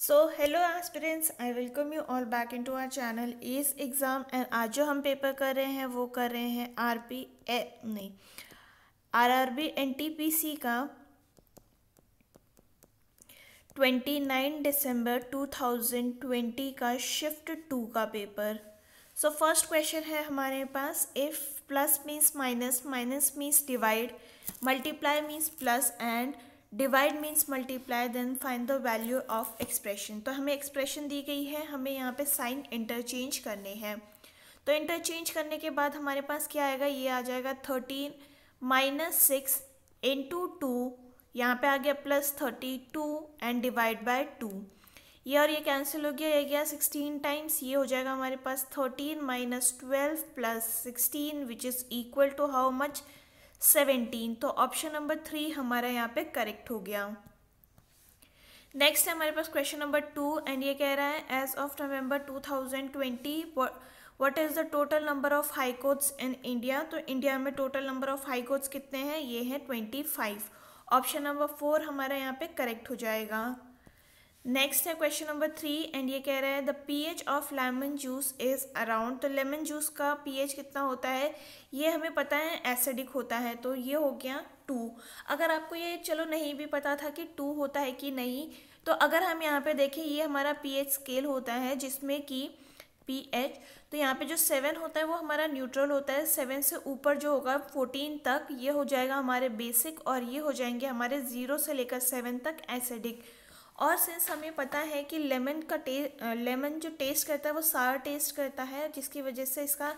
So hello aspirants, I welcome you all back into our channel S exam. And आज जो हम paper कर रहे हैं वो कर रहे हैं आरआरबी एनटीपीसी का 29 दिसंबर 2020 का शिफ्ट 2 का पेपर। सो फर्स्ट क्वेश्चन है हमारे पास, if plus means minus, minus means divide, multiply means plus and divide means multiply, then find the value of expression. तो हमें एक्सप्रेशन दी गई है, हमें यहाँ पे साइन इंटरचेंज करने हैं। तो इंटरचेंज करने के बाद हमारे पास क्या आएगा, ये आ जाएगा 13 माइनस 6 इंटू 2, यहाँ पे आ गया प्लस 32 एंड डिवाइड बाय 2। ये और ये कैंसिल हो गया, ये गया 16 टाइम्स, ये हो जाएगा हमारे पास 13 माइनस 12 प्लस 16 which is equal to how much, 17। तो ऑप्शन नंबर 3 हमारा यहाँ पे करेक्ट हो गया। नेक्स्ट है हमारे पास क्वेश्चन नंबर 2 एंड ये कह रहा है, as of November 2020 what is the total number of high courts in India. तो इंडिया में total number of high courts कितने हैं, ये हैं 25। ऑप्शन नंबर 4 हमारा यहाँ पे करेक्ट हो जाएगा। नेक्स्ट है क्वेश्चन नंबर 3 एंड ये कह रहा है, the pH of lemon juice is around. तो लेमन जूस का पीएच कितना होता है, ये हमें पता है एसिडिक होता है, तो ये हो गया 2। अगर आपको ये चलो नहीं भी पता था कि 2 होता है कि नहीं, तो अगर हम यहाँ पे देखें, ये हमारा पीएच स्केल होता है जिसमें कि पीएच, तो यहाँ पे जो 7 होता है वो हमारा न्यूट्रल होता है, 7 से ऊपर जो होगा 14 तक ये हो जाएगा हमारे बेसिक, और ये हो जाएंगे हमारे 0 से लेकर 7 तक एसिडिक। और सिंस हमें पता है कि लेमन जो टेस्ट करता है वो सार टेस्ट करता है, जिसकी वजह से इसका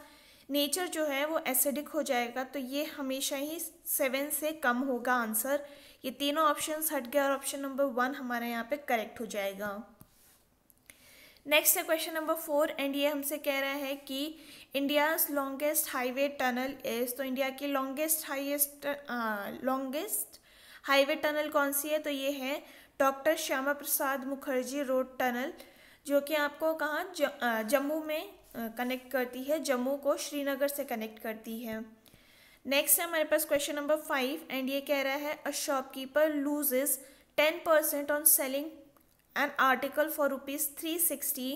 नेचर जो है वो एसिडिक हो जाएगा, तो ये हमेशा ही 7 से कम होगा आंसर। ये तीनों ऑप्शंस हट गए और ऑप्शन नंबर 1 हमारे यहाँ पे करेक्ट हो जाएगा। नेक्स्ट है क्वेश्चन नंबर 4 एंड ये हमसे कह रहा है कि India's longest highway tunnel is. तो इंडिया की लॉन्गेस्ट हाईवे टनल कौन सी है, तो ये है doctor Shyama Prasad Mukherjee road tunnel, जो कि आपको कहाँ जम्मू में कनेक्ट करती है, जम्मू को श्रीनगर से कनेक्ट करती है। नेक्स्ट है हमारे पास क्वेश्चन नंबर 5 एंड ये कह रहा है, a shopkeeper loses 10% on selling an article for ₹360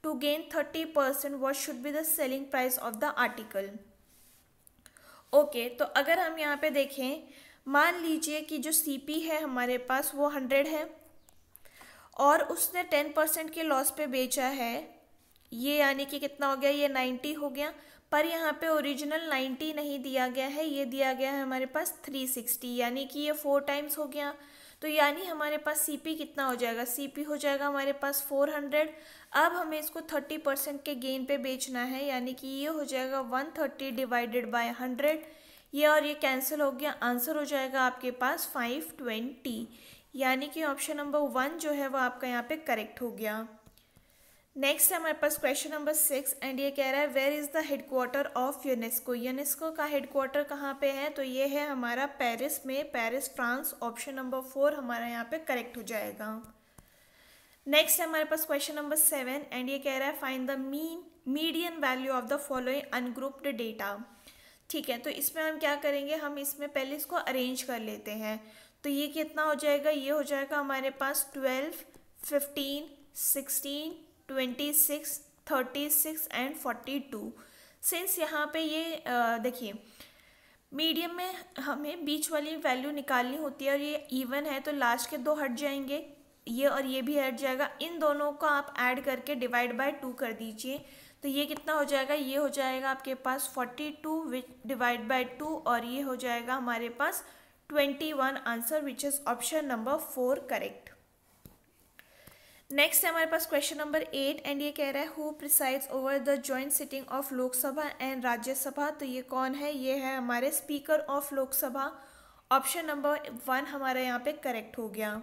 to gain 30%, what should be the selling price of the article. Okay, तो अगर हम यहाँ पे देखें, मान लीजिए कि जो सीपी है हमारे पास वो 100 है और उसने 10% के लॉस पे बेचा है, ये यानी कि कितना हो गया, ये 90 हो गया। पर यहाँ पे ओरिजिनल 90 नहीं दिया गया है, ये दिया गया है हमारे पास 360, यानी कि ये 4 टाइम्स हो गया। तो यानी हमारे पास सीपी कितना हो जाएगा, सीपी हो जाएगा हमारे पास 400। अब हमें इसको 30% के गेन पे बेचना है, यानी कि ये हो जाएगा 130 डिवाइडेड बाय 100, ये और ये कैंसिल हो गया, आंसर हो जाएगा आपके पास 520, यानी कि ऑप्शन नंबर 1 जो है वो आपका यहाँ पे करेक्ट हो गया। नेक्स्ट है हमारे पास क्वेश्चन नंबर 6 एंड ये कह रहा है, where is the headquarter of UNESCO. UNESCO का हेडक्वार्टर कहाँ पे है, तो ये है हमारा पेरिस में, पेरिस फ्रांस। ऑप्शन नंबर 4 हमारा यहाँ पे करेक्ट हो जाएगा। नेक्स्ट है हमारे पास क्वेश्चन नंबर 7 एंड ये कह रहा है, find the median value of the following ungrouped data. ठीक है, तो इसमें हम क्या करेंगे, हम इसमें पहले इसको अरेंज कर लेते हैं। तो ये कितना हो जाएगा, ये हो जाएगा हमारे पास 12, 15, 16, 26, 36 एंड 42। सिंस यहाँ पे ये देखिए मीडियम में हमें बीच वाली वैल्यू निकालनी होती है और ये इवन है, तो लास्ट के 2 हट जाएंगे, ये और ये भी हट जाएगा, इन दोनों को आप ऐड करके डिवाइड बाय 2 कर दीजिए। तो ये कितना हो जाएगा, ये हो जाएगा आपके पास 42 डिवाइड बाय 2, और ये हो जाएगा हमारे पास 21 answer, which is option number 4 correct. Next है हमारे पास क्वेश्चन नंबर 8 एंड ये कह रहा है, who presides over the joint sitting of Lok Sabha and Rajya Sabha. तो ये कौन है, ये है हमारे speaker of Lok Sabha. Option number 1 हमारा यहाँ पे करेक्ट हो गया।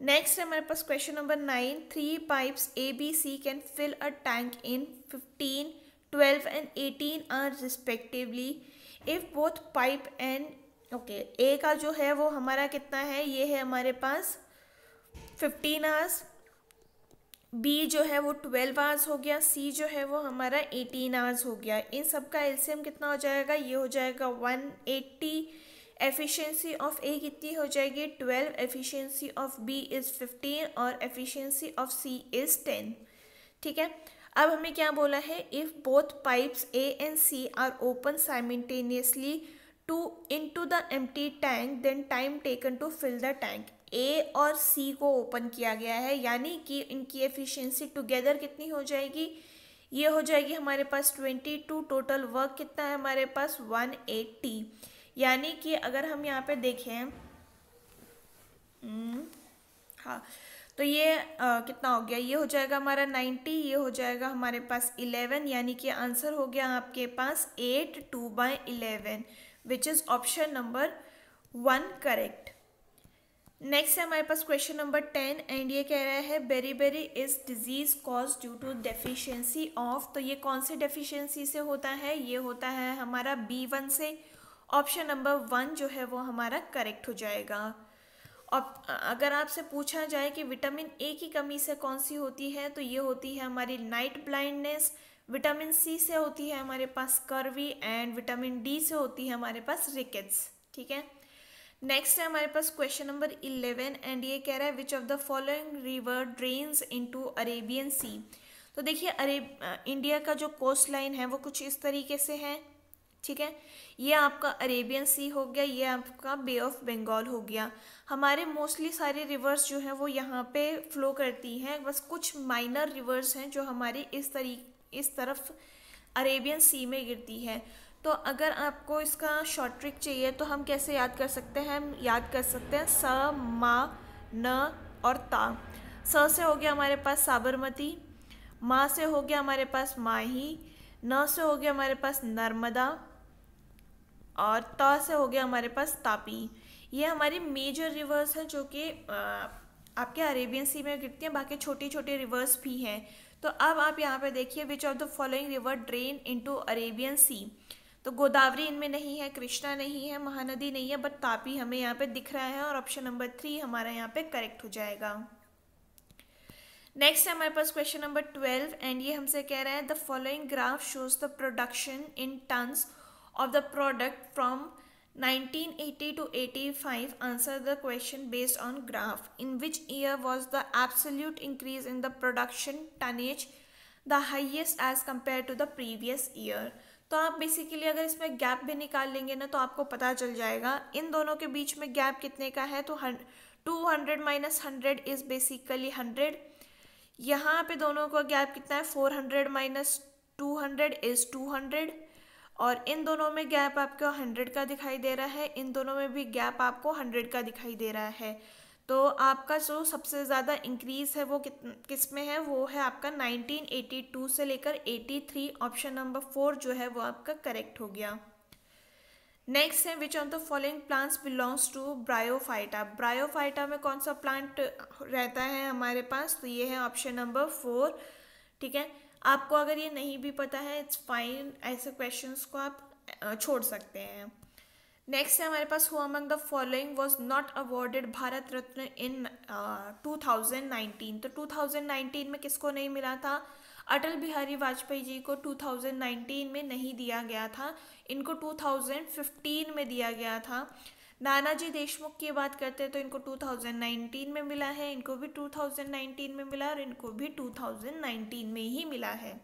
नेक्स्ट है हमारे पास question number 9, 3 pipes ABC can fill a tank in 15, 12 and 18 are respectively if both pipe and okay, A का जो है वो हमारा कितना है, ये है हमारे पास 15 आवर्स, बी जो है वो 12 आवर्स हो गया, सी जो है वो हमारा 18 आवर्स हो गया। इन सब का एलसीएम कितना हो जाएगा, ये हो जाएगा 180 एफिशिएंसी ऑफ ए कितनी हो जाएगी 12, एफिशिएंसी ऑफ बी इज़ 15 और एफिशिएंसी ऑफ सी इज़ 10। ठीक है, अब हमें क्या बोला है, if both pipes A and C are open simultaneously to into the empty tank then time taken to fill the tank. A और सी को ओपन किया गया है, यानी कि इनकी एफिशिएंसी टुगेदर कितनी हो जाएगी, ये हो जाएगी हमारे पास 22, टोटल वर्क कितना है हमारे पास 180। यानी कि अगर हम यहाँ पे देखें हाँ, तो ये कितना हो गया, ये हो जाएगा हमारा 90, ये हो जाएगा हमारे पास 11, यानी कि आंसर हो गया आपके पास 8 2/11 विच is option number 1 correct. Next है हमारे पास क्वेश्चन नंबर 10 एंड ये कह रहा है beriberi is disease cause due to deficiency of. तो ये कौन से डेफिशिएंसी से होता है, ये होता है हमारा B1 से। ऑप्शन नंबर 1 जो है वो हमारा करेक्ट हो जाएगा। और अगर आपसे पूछा जाए कि विटामिन ए की कमी से कौन सी होती है, तो ये होती है हमारी नाइट ब्लाइंडनेस, विटामिन सी से होती है हमारे पास कर्वी एंड विटामिन डी से होती है हमारे पास रिकेट्स। ठीक है, नेक्स्ट है हमारे पास क्वेश्चन नंबर 11 एंड ये कह रहा है which of the following river drains into Arabian Sea. तो देखिए इंडिया का जो कोस्ट लाइन है वो कुछ इस तरीके से है। ठीक है, ये आपका अरेबियन सी हो गया, ये आपका बे ऑफ बंगाल हो गया। हमारे मोस्टली सारे रिवर्स जो हैं वो यहाँ पे फ्लो करती हैं, बस कुछ माइनर रिवर्स हैं जो हमारी इस तरफ अरेबियन सी में गिरती है। तो अगर आपको इसका शॉर्ट ट्रिक चाहिए तो हम कैसे याद कर सकते हैं, हम याद कर सकते हैं स, मा, न और ता। स से हो गया हमारे पास साबरमती, मा से हो गया हमारे पास माही, न से हो गया हमारे पास नर्मदा और ता से हो गया हमारे पास तापी। ये हमारी मेजर रिवर्स हैं जो कि आपके अरेबियन सी में गिरती हैं, बाकी छोटी छोटी रिवर्स भी हैं। तो अब आप यहाँ पे देखिए which of the following river drain into Arabian Sea. तो गोदावरी इनमें नहीं है, कृष्णा नहीं है, महानदी नहीं है, बट तापी हमें यहाँ पे दिख रहा है और ऑप्शन नंबर 3 हमारा यहाँ पे करेक्ट हो जाएगा। नेक्स्ट है हमारे पास क्वेश्चन नंबर 12 एंड ये हमसे कह रहा है the following graph shows the production in tons of the product from 1980 to 85. Answer the question based on graph. In which year was the absolute increase in the production tonnage the highest as compared to the previous year? तो आप basically अगर इसमें gap भी निकाल लेंगे ना तो आपको पता चल जाएगा इन दोनों के बीच में गैप कितने का है। तो 200 माइनस 100 इज़ बेसिकली 100। यहाँ पे दोनों का गैप कितना है 400 माइनस 200 इज़ 200 और इन दोनों में गैप आपको 100 का दिखाई दे रहा है, इन दोनों में भी गैप आपको 100 का दिखाई दे रहा है। तो आपका जो सबसे ज़्यादा इंक्रीज़ है वो किस में है, वो है आपका 1982 से लेकर 83। ऑप्शन नंबर 4 जो है वो आपका करेक्ट हो गया। नेक्स्ट है which of the following plants belongs to bryophyta. Bryophyta में कौन सा प्लांट रहता है हमारे पास, तो ये है ऑप्शन नंबर 4। ठीक है, आपको अगर ये नहीं भी पता है इट्स फाइन, ऐसे क्वेश्चंस को आप छोड़ सकते हैं। नेक्स्ट है हमारे पास who among the following was not awarded Bharat Ratna in 2019। तो 2019 में किसको नहीं मिला था, अटल बिहारी वाजपेयी जी को 2019 में नहीं दिया गया था, इनको 2015 में दिया गया था। नानाजी देशमुख की बात करते हैं तो इनको 2019 में मिला है, इनको भी 2019 में मिला और इनको भी 2019 में ही मिला है।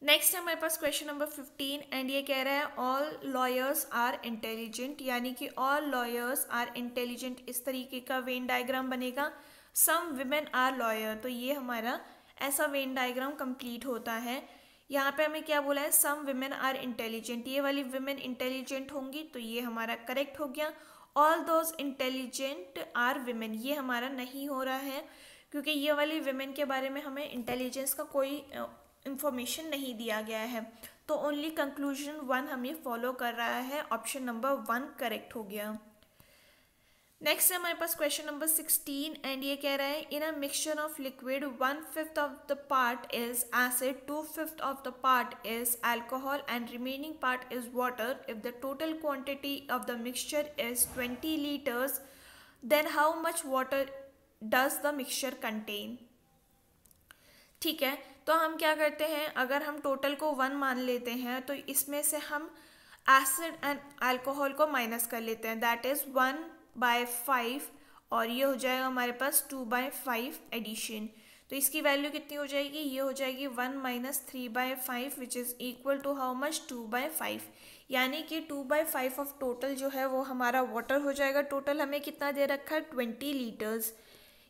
नेक्स्ट है हमारे पास क्वेश्चन नंबर 15 एंड ये कह रहा है ऑल लॉयर्स आर इंटेलिजेंट, यानी कि ऑल लॉयर्स आर इंटेलिजेंट इस तरीके का वेन डायग्राम बनेगा। सम विमेन आर लॉयर, तो ये हमारा ऐसा वेन डायग्राम कंप्लीट होता है। यहाँ पे हमें क्या बोला है, सम विमेन आर इंटेलिजेंट, ये वाली विमेन इंटेलिजेंट होंगी, तो ये हमारा करेक्ट हो गया। All those intelligent are women, ये हमारा नहीं हो रहा है क्योंकि ये वाली विमेन के बारे में हमें इंटेलिजेंस का कोई इंफॉर्मेशन नहीं दिया गया है। तो ओनली कंक्लूजन 1 हमें फॉलो कर रहा है, ऑप्शन नंबर 1 करेक्ट हो गया। नेक्स्ट है हमारे पास क्वेश्चन नंबर 16 एंड ये कह रहा है in a mixture of liquid 1/5 of the part is acid, 2/5 of the part is alcohol and remaining part is water. If the total quantity of the mixture is 20 litres then how much water does the mixture contain. ठीक है, तो हम क्या करते हैं, अगर हम total को 1 मान लेते हैं तो इसमें से हम एसिड एंड अल्कोहल को माइनस कर लेते हैं, दैट इज़ 1/5 और ये हो जाएगा हमारे पास 2/5 एडिशन। तो इसकी वैल्यू कितनी हो जाएगी, ये हो जाएगी 1 - 3/5 which is equal to how much 2/5, यानी कि 2/5 ऑफ टोटल जो है वो हमारा वाटर हो जाएगा। टोटल हमें कितना दे रखा है 20 लीटर्स,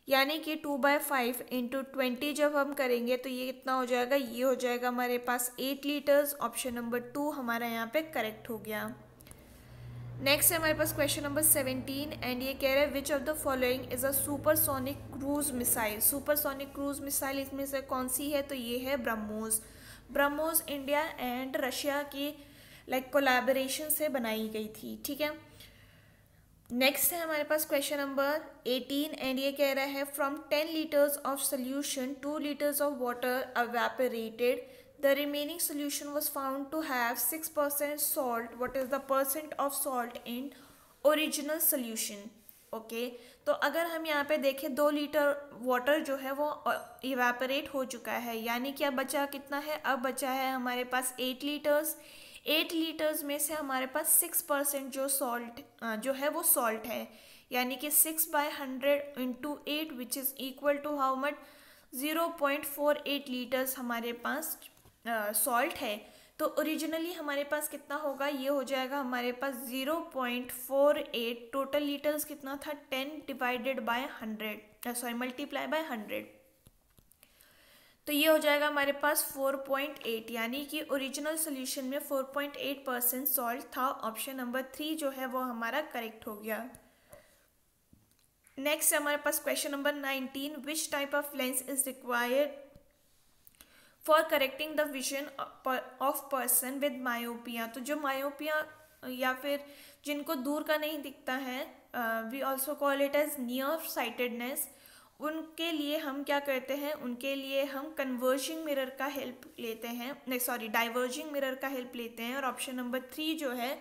यानी कि 2/5 इंटू 20 जब हम करेंगे तो ये कितना हो जाएगा, ये हो जाएगा हमारे पास 8 लीटर्स। ऑप्शन नंबर 2 हमारा यहाँ पे करेक्ट हो गया। नेक्स्ट है हमारे पास क्वेश्चन नंबर 17 एंड ये कह रहा है which of the following is a supersonic cruise missile. Supersonic cruise missile इसमें से कौन सी है, तो ये है BrahMos. BrahMos India and Russia की कोलैबोरेशन से बनाई गई थी, ठीक है। नेक्स्ट है हमारे पास क्वेश्चन नंबर 18 एंड ये कह रहा है from 10 litres of solution 2 litres of water evaporated, the remaining solution was found to have 6% salt. What is the percent of salt in original solution? Okay तो अगर हम यहाँ पे देखें 2 लीटर वाटर जो है वो इवेपोरेट हो चुका है, यानी कि अब बचा कितना है, अब बचा है हमारे पास 8 लीटर्स। 8 लीटर्स में से हमारे पास 6% जो सॉल्ट जो है वो सॉल्ट है, यानी कि 6/100 into 8 which is equal to how much 0.48 litres हमारे पास सॉल्ट है। तो ओरिजिनली हमारे पास कितना होगा, ये हो जाएगा हमारे पास 0.48। टोटल लीटर्स कितना था 10 divided by 100 sorry multiply by 100, तो ये हो जाएगा हमारे पास 4.8, यानी कि ओरिजिनल सोल्यूशन में 4.8% सॉल्ट था। ऑप्शन नंबर 3 जो है वो हमारा करेक्ट हो गया। नेक्स्ट हमारे पास question number 19 which type of lens is required for correcting the vision of person with myopia. तो जो मायोपिया या फिर जिनको दूर का नहीं दिखता है, we also call it as near sightedness, उनके लिए हम क्या करते हैं, उनके लिए हम कन्वर्जिंग मिरर का हेल्प लेते हैं, नहीं सॉरी डाइवर्जिंग मिरर का हेल्प लेते हैं। और ऑप्शन नंबर 3 जो है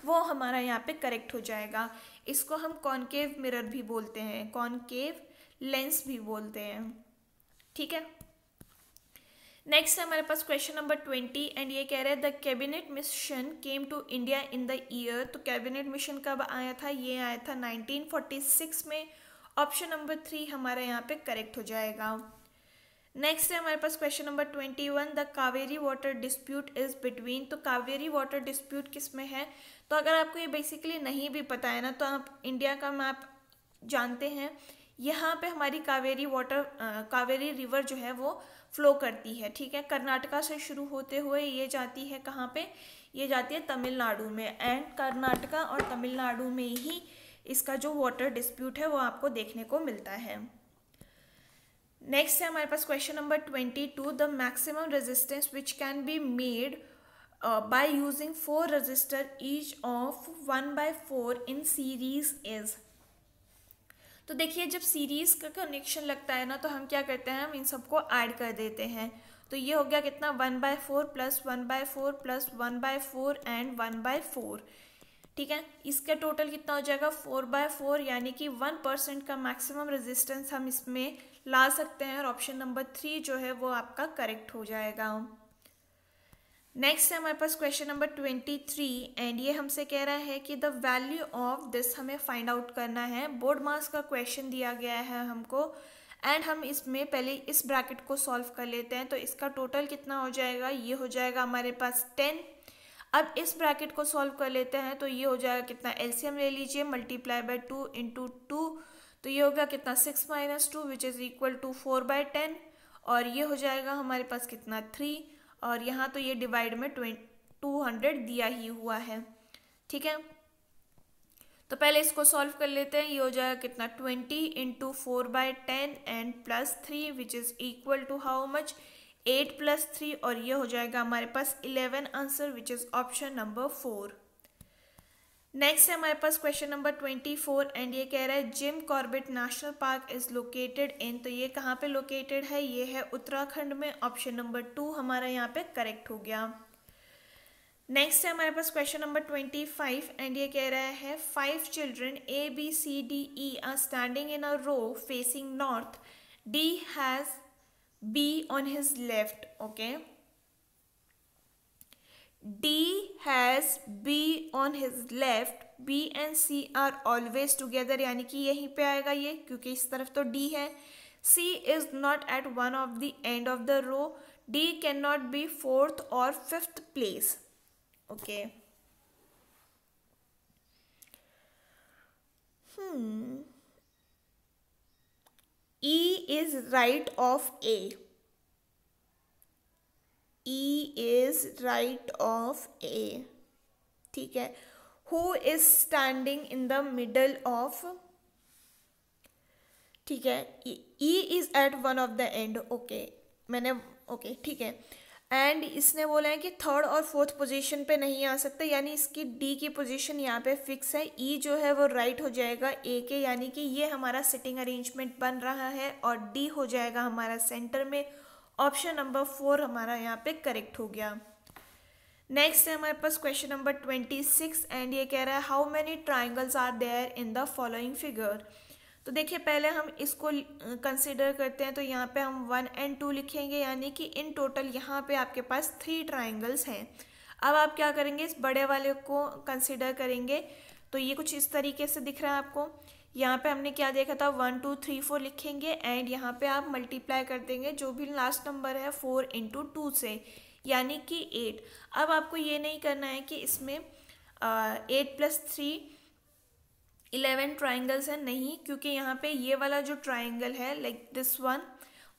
वो हमारा यहाँ पे करेक्ट हो जाएगा। इसको हम कॉनकेव मिरर भी बोलते हैं, कॉनकेव लेंस भी बोलते हैं, ठीक है। नेक्स्ट है हमारे पास क्वेश्चन नंबर 20 एंड ये कह रहे हैं the cabinet mission came to India in the year. तो कैबिनेट मिशन कब आया था, ये आया था 1946 में। ऑप्शन नंबर 3 हमारा यहाँ पे करेक्ट हो जाएगा। नेक्स्ट है हमारे पास question number 21 the Kaveri water dispute is between. तो कावेरी वाटर डिस्प्यूट किस में है, तो अगर आपको ये बेसिकली नहीं भी पता है ना, तो आप इंडिया का मैप जानते हैं, यहाँ पे हमारी कावेरी रिवर जो है वो फ्लो करती है, ठीक है। कर्नाटका से शुरू होते हुए ये जाती है कहाँ पे, ये जाती है तमिलनाडु में, एंड कर्नाटका और तमिलनाडु में ही इसका जो वाटर डिस्प्यूट है वो आपको देखने को मिलता है। नेक्स्ट है हमारे पास question number 22 the maximum resistance which can be made by using 4 register each of 1/4 in series is. तो देखिए जब सीरीज का कनेक्शन लगता है ना, तो हम क्या करते हैं, हम इन सबको ऐड कर देते हैं। तो ये हो गया कितना 1/4 प्लस 1/4 प्लस 1/4 एंड 1/4, ठीक है। इसका टोटल कितना हो जाएगा 4/4, यानी कि 1% का मैक्सिमम रेजिस्टेंस हम इसमें ला सकते हैं। और ऑप्शन नंबर 3 जो है वो आपका करेक्ट हो जाएगा। नेक्स्ट है हमारे पास क्वेश्चन नंबर 23 एंड ये हमसे कह रहा है कि द वैल्यू ऑफ दिस हमें फाइंड आउट करना है। बोर्ड मार्क्स का क्वेश्चन दिया गया है हमको, एंड हम इसमें पहले इस ब्रैकेट को सॉल्व कर लेते हैं। तो इसका टोटल कितना हो जाएगा, ये हो जाएगा हमारे पास 10। अब इस ब्रैकेट को सॉल्व कर लेते हैं, तो ये हो जाएगा कितना, एलसीएम ले लीजिए, मल्टीप्लाई बाय 2 इंटू 2, तो ये हो गया कितना 6 - 2 विच इज़ इक्वल टू 4/10, और ये हो जाएगा हमारे पास कितना 3, और यहाँ तो ये डिवाइड में 200 दिया ही हुआ है, ठीक है। तो पहले इसको सॉल्व कर लेते हैं, ये हो जाएगा कितना 20 into 4/10 and plus 3 which is equal to how much 8 + 3, और ये हो जाएगा हमारे पास 11 answer which is option number 4। Next है हमारे पास क्वेश्चन नंबर 24 एंड ये कह रहा है Jim Corbett national park is located in. तो ये कहाँ पे लोकेटेड है, ये है उत्तराखंड में। ऑप्शन नंबर 2 हमारा यहाँ पे करेक्ट हो गया। नेक्स्ट है हमारे पास क्वेश्चन नंबर 25 एंड ये कह रहा है 5 children ABCDE are standing in a row facing north, D has B on his left, okay. D has B on his left. B and C are always together, यानी कि यहीं पे आएगा ये, क्योंकि इस तरफ तो D है. C is not at one of the end of the row. D cannot be fourth or fifth place. Okay. E is right of A. E is right of A. ठीक है. Who is standing in the middle of? ठीक है. E is at one of the end. Okay मैंने okay ठीक है. And इसने बोला है कि थर्ड और फोर्थ पोजीशन पे नहीं आ सकते, यानी इसकी डी की पोजीशन यहाँ पे फिक्स है. ई जो है वो राइट हो जाएगा ए के, यानी कि ये हमारा सिटिंग अरेंजमेंट बन रहा है और डी हो जाएगा हमारा सेंटर में. ऑप्शन नंबर 4 हमारा यहाँ पे करेक्ट हो गया. नेक्स्ट है हमारे पास क्वेश्चन नंबर 26 एंड ये कह रहा है how many triangles are there in the following figure. तो देखिए पहले हम इसको कंसिडर करते हैं. तो यहाँ पे हम 1 and 2 लिखेंगे, यानी कि इन टोटल यहाँ पे आपके पास 3 ट्राइंगल्स हैं. अब आप क्या करेंगे, इस बड़े वाले को कंसिडर करेंगे. तो ये कुछ इस तरीके से दिख रहा है आपको. यहाँ पे हमने क्या देखा था, 1 2 3 4 लिखेंगे एंड यहाँ पे आप मल्टीप्लाई कर देंगे जो भी लास्ट नंबर है 4 into 2 से, यानी कि 8. अब आपको ये नहीं करना है कि इसमें 8 + 3 11 ट्राइंगल्स हैं, नहीं, क्योंकि यहाँ पे ये वाला जो ट्राइंगल है लाइक दिस वन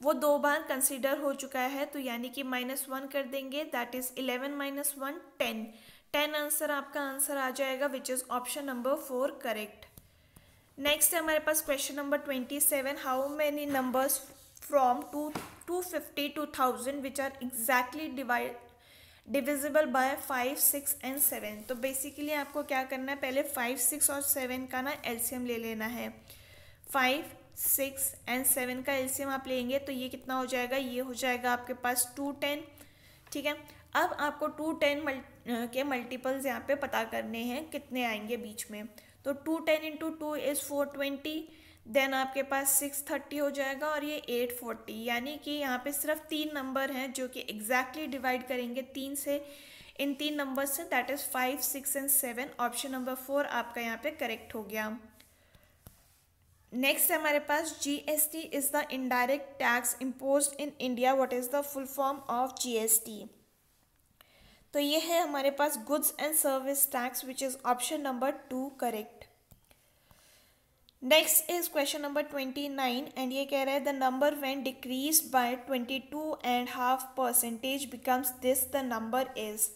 वो 2 बार कंसीडर हो चुका है. तो यानी कि -1 कर देंगे, दैट इज 11 - 1 10. 10 आंसर आपका आंसर आ जाएगा, which is option number 4 correct. Next है हमारे पास question number 27. How many numbers from 250 to 1000 which are exactly divisible by 5 6 and 7. तो बेसिकली आपको क्या करना है, पहले 5 6 और 7 का ना एलसीएम ले लेना है. 5 6 and 7 का एलसीएम आप लेंगे तो ये कितना हो जाएगा, ये हो जाएगा आपके पास 210. ठीक है. अब आपको 210 के मल्टीपल्स यहाँ पे पता करने हैं कितने आएंगे बीच में. तो 210 into 2 is 420. देन आपके पास 630 हो जाएगा और ये 840, यानी कि यहाँ पे सिर्फ 3 नंबर हैं जो कि एग्जैक्टली डिवाइड करेंगे 3 से, इन 3 नंबर से, that is 5 6 and 7. Option number 4 आपका यहाँ पे करेक्ट हो गया. नेक्स्ट है हमारे पास GST is the indirect tax imposed in India. What is the full form of GST. तो ये है हमारे पास goods and service tax, which is option number 2 correct. Next is question number 29 and ये कह रहा है the number when decrease by 22.5% becomes this, the number is.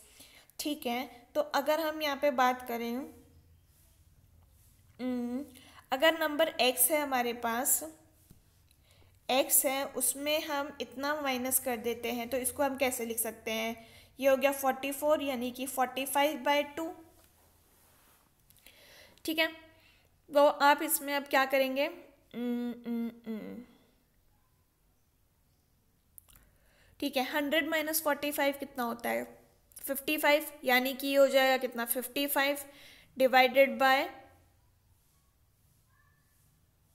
ठीक है. तो अगर हम यहाँ पे बात करें, अगर नंबर x है हमारे पास, x है उसमें हम इतना माइनस कर देते हैं, तो इसको हम कैसे लिख सकते हैं, ये हो गया 44, यानी कि 45/2. ठीक है. तो आप इसमें अब क्या करेंगे, ठीक है, 100 - 45 कितना होता है, 55, यानी कि ये हो जाएगा कितना, 55 डिवाइडेड बाय,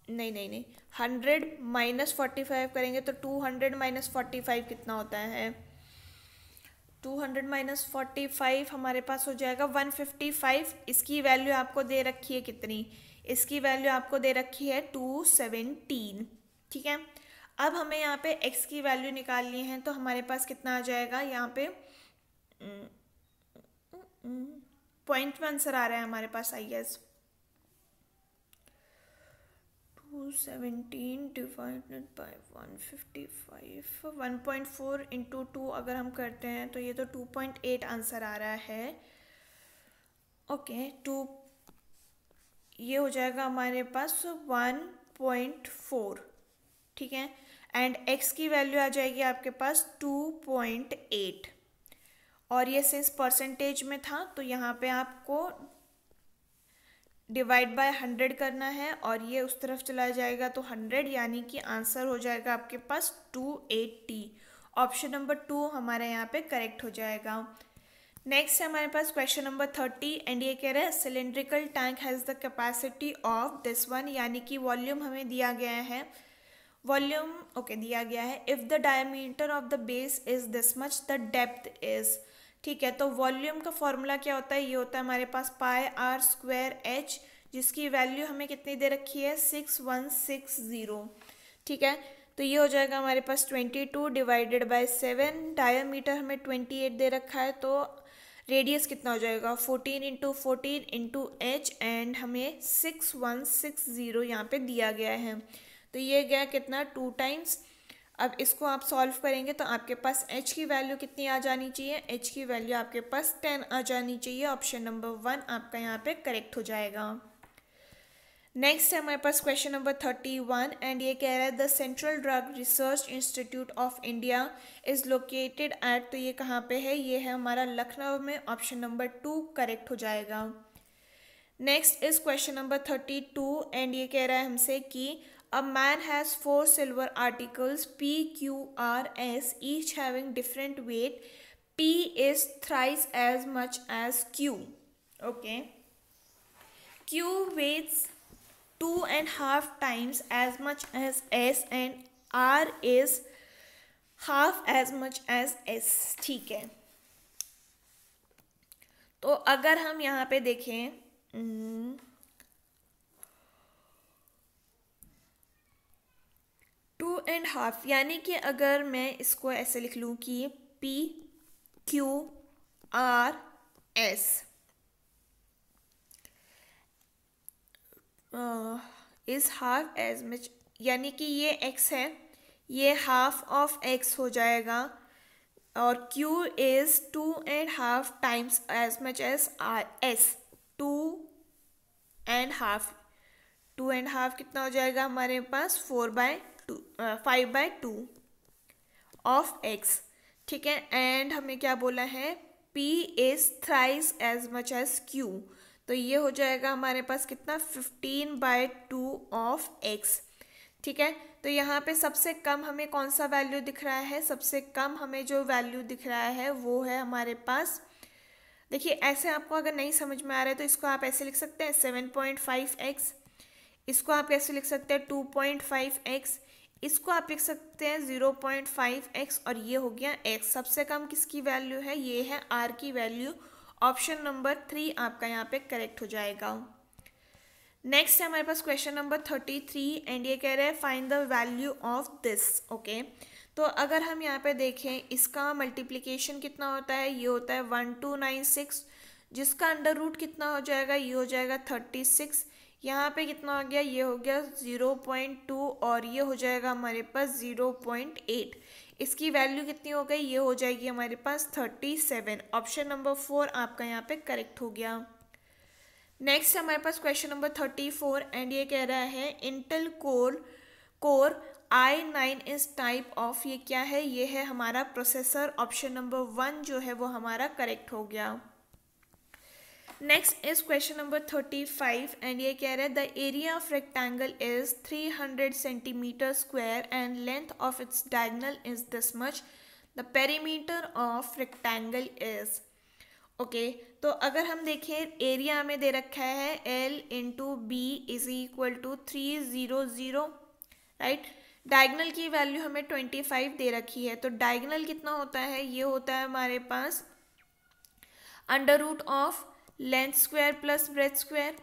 नहीं 100 - 45 करेंगे तो 200 - 45 कितना होता है, 200 - 45 हमारे पास हो जाएगा 155. इसकी वैल्यू आपको दे रखी है कितनी, इसकी वैल्यू आपको दे रखी है 217. ठीक है. अब हमें यहाँ पे x की वैल्यू निकालनी है, तो हमारे पास कितना आ जाएगा, यहाँ पे पॉइंट में आंसर आ रहा है हमारे पास, I guess 217 divided by 155, 1.4 into 2 अगर हम करते हैं तो ये तो 2.8 आंसर आ रहा है. ओके 2, ये हो जाएगा हमारे पास 1.4. ठीक है. एंड x की वैल्यू आ जाएगी आपके पास 2.8, और ये सिंस परसेंटेज में था तो यहाँ पे आपको डिवाइड बाय 100 करना है और ये उस तरफ चला जाएगा तो 100, यानी कि आंसर हो जाएगा आपके पास 280. ऑप्शन नंबर 2 हमारे यहाँ पे करेक्ट हो जाएगा. नेक्स्ट है हमारे पास क्वेश्चन नंबर 30 एंड ये कह रहा है cylindrical tank has the capacity of this one, यानी कि वॉल्यूम हमें दिया गया है, वॉल्यूम ओके दिया गया है. If the diameter of the base is this much, the depth is. ठीक है, तो वॉल्यूम का फॉर्मूला क्या होता है, ये होता है हमारे पास पाई आर स्क्वायर एच, जिसकी वैल्यू हमें कितनी दे रखी है 6160। ठीक है, तो ये हो जाएगा हमारे पास 22 डिवाइडेड बाय 7, डायमीटर हमें 28 दे रखा है, तो रेडियस कितना हो जाएगा 14 इंटू 14 इंटू एच, एंड हमें 6160 यहाँ पे दिया गया है। तो ये गया कितना 2 टाइम्स। अब इसको आप सॉल्व करेंगे तो आपके पास h की वैल्यू कितनी आ जानी चाहिए, h की वैल्यू आपके पास 10 आ जानी चाहिए। ऑप्शन नंबर 1 आपका यहाँ पे करेक्ट हो जाएगा। नेक्स्ट है हमारे पास क्वेश्चन नंबर 31, एंड ये कह रहा है the central drug research institute of India is located at, तो ये कहाँ पे है, ये है हमारा लखनऊ में। ऑप्शन नंबर 2 करेक्ट हो जाएगा। Next is question number 32, and ये कह रहा है हमसे कि a man has 4 silver articles P, Q, R, S, each having different weight. P is thrice as much as Q. Okay. Q weighs 2.5 times as much as S and R is half as much as S. ठीक है, तो अगर हम यहाँ पे देखें 2.5, यानी कि अगर मैं इसको ऐसे लिख लूँ कि P Q R S is half as much, यानी कि ये x है, ये हाफ ऑफ x हो जाएगा, और Q is 2.5 times as much as S। 2.5 कितना हो जाएगा हमारे पास 5/2 ऑफ x। ठीक है, एंड हमें क्या बोला है P is thrice as much as Q, तो ये हो जाएगा हमारे पास कितना 15/2 ऑफ x। ठीक है, तो यहाँ पे सबसे कम हमें कौन सा वैल्यू दिख रहा है, सबसे कम हमें जो वैल्यू दिख रहा है वो है हमारे पास, देखिए ऐसे आपको अगर नहीं समझ में आ रहा है तो इसको आप ऐसे लिख सकते हैं 7.5x, इसको आप ऐसे लिख सकते हैं 2.5x, इसको आप लिख सकते हैं 0.5x, और ये हो गया x। सबसे कम किसकी वैल्यू है, ये है r की वैल्यू। ऑप्शन नंबर 3 आपका यहाँ पे करेक्ट हो जाएगा। नेक्स्ट है हमारे पास क्वेश्चन नंबर 33, एंड ये कह रहे हैं find the value of this. Okay, तो अगर हम यहाँ पे देखें इसका मल्टीप्लिकेशन कितना होता है, ये होता है 1296, जिसका अंडर रूट कितना हो जाएगा, ये हो जाएगा 36। यहाँ पे कितना हो गया, ये हो गया 0.2, और ये हो जाएगा हमारे पास 0.8। इसकी वैल्यू कितनी हो गई, ये हो जाएगी हमारे पास 37। ऑप्शन नंबर 4 आपका यहाँ पे करेक्ट हो गया। नेक्स्ट हमारे पास क्वेश्चन नंबर 34, एंड ये कह रहा है इंटेल कोर i9 इस टाइप ऑफ, ये क्या है, ये है हमारा प्रोसेसर। ऑप्शन नंबर 1 जो है वो हमारा करेक्ट हो गया। Next is question number 35, and ये कह रहा है the area of rectangle is 300 centimetre square and length of its diagonal is this much, the perimeter of rectangle is. Okay, तो अगर हम देखें एरिया हमें दे रखा है L into b is equal to 300, right. Diagonal की वैल्यू हमें 25 दे रखी है, तो डायगोनल कितना होता है, ये होता है हमारे पास under root of length square plus breadth square.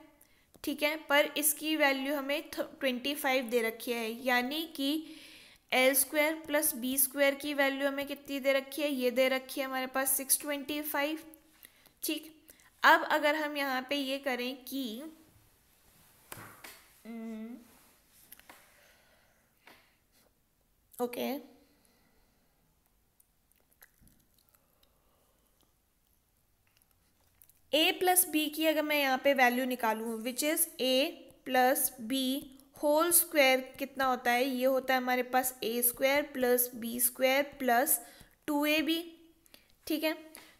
ठीक है, पर इसकी वैल्यू हमें 25 दे रखी है, यानी कि L square plus b square की वैल्यू हमें कितनी दे रखी है, ये दे रखी है हमारे पास 625। ठीक, अब अगर हम यहाँ पे ये करें कि ओके a प्लस बी की अगर मैं यहाँ पे वैल्यू निकालूँ which is a plus B whole square कितना होता है, ये होता है हमारे पास a square plus b square plus 2ab। ठीक है,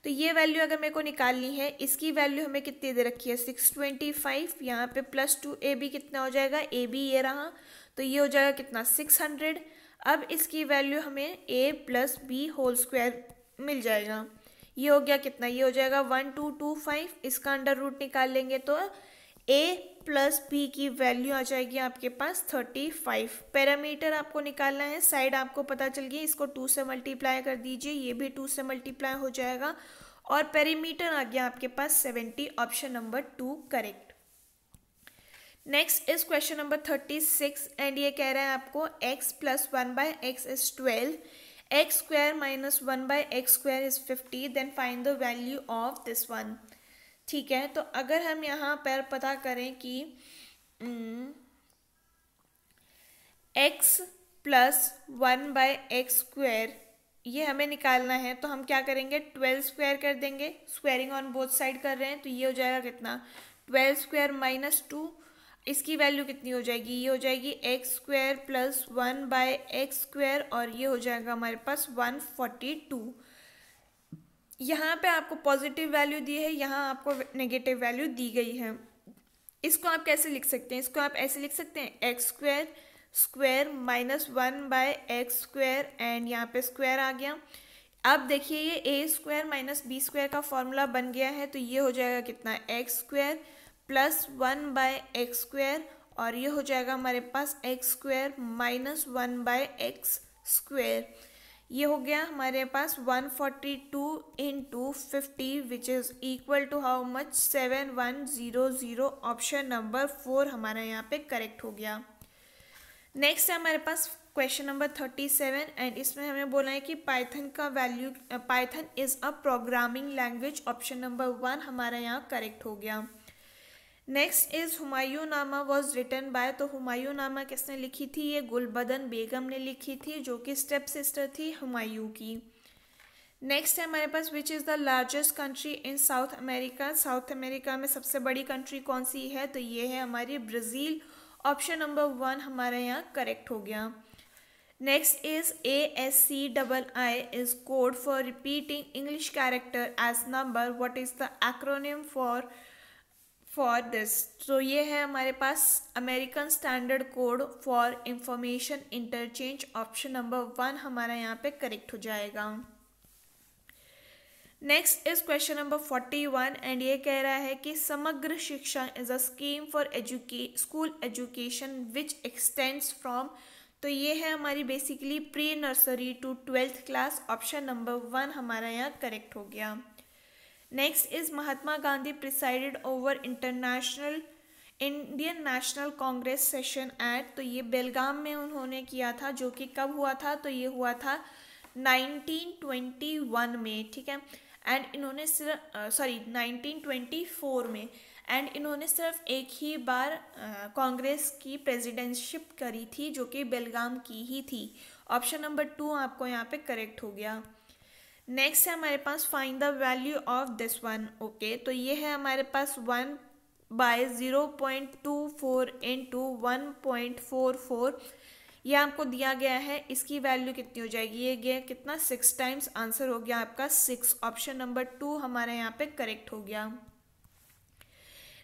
तो ये वैल्यू अगर मेरे को निकालनी है, इसकी वैल्यू हमें कितनी दे रखी है 625, यहाँ पे प्लस 2ab कितना हो जाएगा, ab ये रहा, तो ये हो जाएगा कितना 600। अब इसकी वैल्यू हमें a plus B whole square मिल जाएगा, ये हो गया कितना, ये हो जाएगा 1225। इसका अंडर रूट निकाल लेंगे तो a प्लस बी की वैल्यू आ जाएगी आपके पास 35। पैरामीटर आपको निकालना है, साइड आपको पता चल गई, इसको 2 से मल्टीप्लाई कर दीजिए, ये भी 2 से मल्टीप्लाई हो जाएगा, और पेरीमीटर आ गया आपके पास 70, option number 2 correct. Next is question number 36 and ये कह रहा है आपको x plus 1/x is 12, x square minus 1/x square is 50, then find the value of this one. ठीक है, तो अगर हम यहाँ पर पता करें कि x प्लस 1/x स्क्वायर ये हमें निकालना है, तो हम क्या करेंगे 12 स्क्वायर कर देंगे, स्क्वायरिंग ऑन बोथ साइड कर रहे हैं, तो ये हो जाएगा कितना 12 स्क्वायर माइनस 2, इसकी वैल्यू कितनी हो जाएगी, ये हो जाएगी x square plus 1/x square और ये हो जाएगा हमारे पास 142। यहाँ पे आपको पॉजिटिव वैल्यू दी है, यहाँ आपको नेगेटिव वैल्यू दी गई है। इसको आप कैसे लिख सकते हैं, इसको आप ऐसे लिख सकते हैं x square square minus 1/x square and यहाँ पे स्क्वायर आ गया। अब देखिए ये a square minus b square का फॉर्मूला बन गया है, तो ये हो जाएगा कितना x square plus 1/x square और ये हो जाएगा हमारे पास x square minus 1/x square. ये हो गया हमारे पास 142 into 50 which is equal to how much 7100, option number 4 हमारा यहाँ पे करेक्ट हो गया। नेक्स्ट है हमारे पास क्वेश्चन नंबर 37 एंड इसमें हमें बोला है कि पाइथन का value, Python is a programming language, option number 1 हमारा यहाँ करेक्ट हो गया। नेक्स्ट इज हुमायूं नामा वॉज रिटन बाय, तो हुमायूं नामा किसने लिखी थी, ये गुलबदन बेगम ने लिखी थी जो कि स्टेप सिस्टर थी हुमायूं की। नेक्स्ट है हमारे पास which is the largest country in South America, South America में सबसे बड़ी कंट्री कौन सी है, तो ये है हमारी ब्राज़ील, ऑप्शन नंबर 1 हमारे यहाँ करेक्ट हो गया। Next is ASCII is code for repeating English character as number, what is the acronym for this, तो ये है हमारे पास American standard code for information interchange, option number 1 हमारा यहाँ पे करेक्ट हो जाएगा। Next is question number 41 and ये कह रहा है कि Samagra Shiksha is a scheme for school education which extends from, तो ये है हमारी basically pre nursery to 12th class, option number 1 हमारा यहाँ करेक्ट हो गया। Next is Mahatma Gandhi presided over Indian National Congress session at, तो ये बेलगाम में उन्होंने किया था, जो कि कब हुआ था, तो ये हुआ था 1921 में, ठीक है। एंड इन्होंने सिर्फ 1924 में, एंड इन्होंने सिर्फ एक ही बार कांग्रेस की प्रेसिडेंटशिप करी थी जो कि बेलगाम की ही थी, ऑप्शन नंबर 2 आपको यहाँ पे करेक्ट हो गया। नेक्स्ट है हमारे पास find the value of this one, okay, तो ये है हमारे पास 1/0.24 इंटू 1.44, यह आपको दिया गया है, इसकी वैल्यू कितनी हो जाएगी, ये गया कितना 6 टाइम्स, आंसर हो गया आपका 6, ऑप्शन नंबर 2 हमारे यहाँ पे करेक्ट हो गया।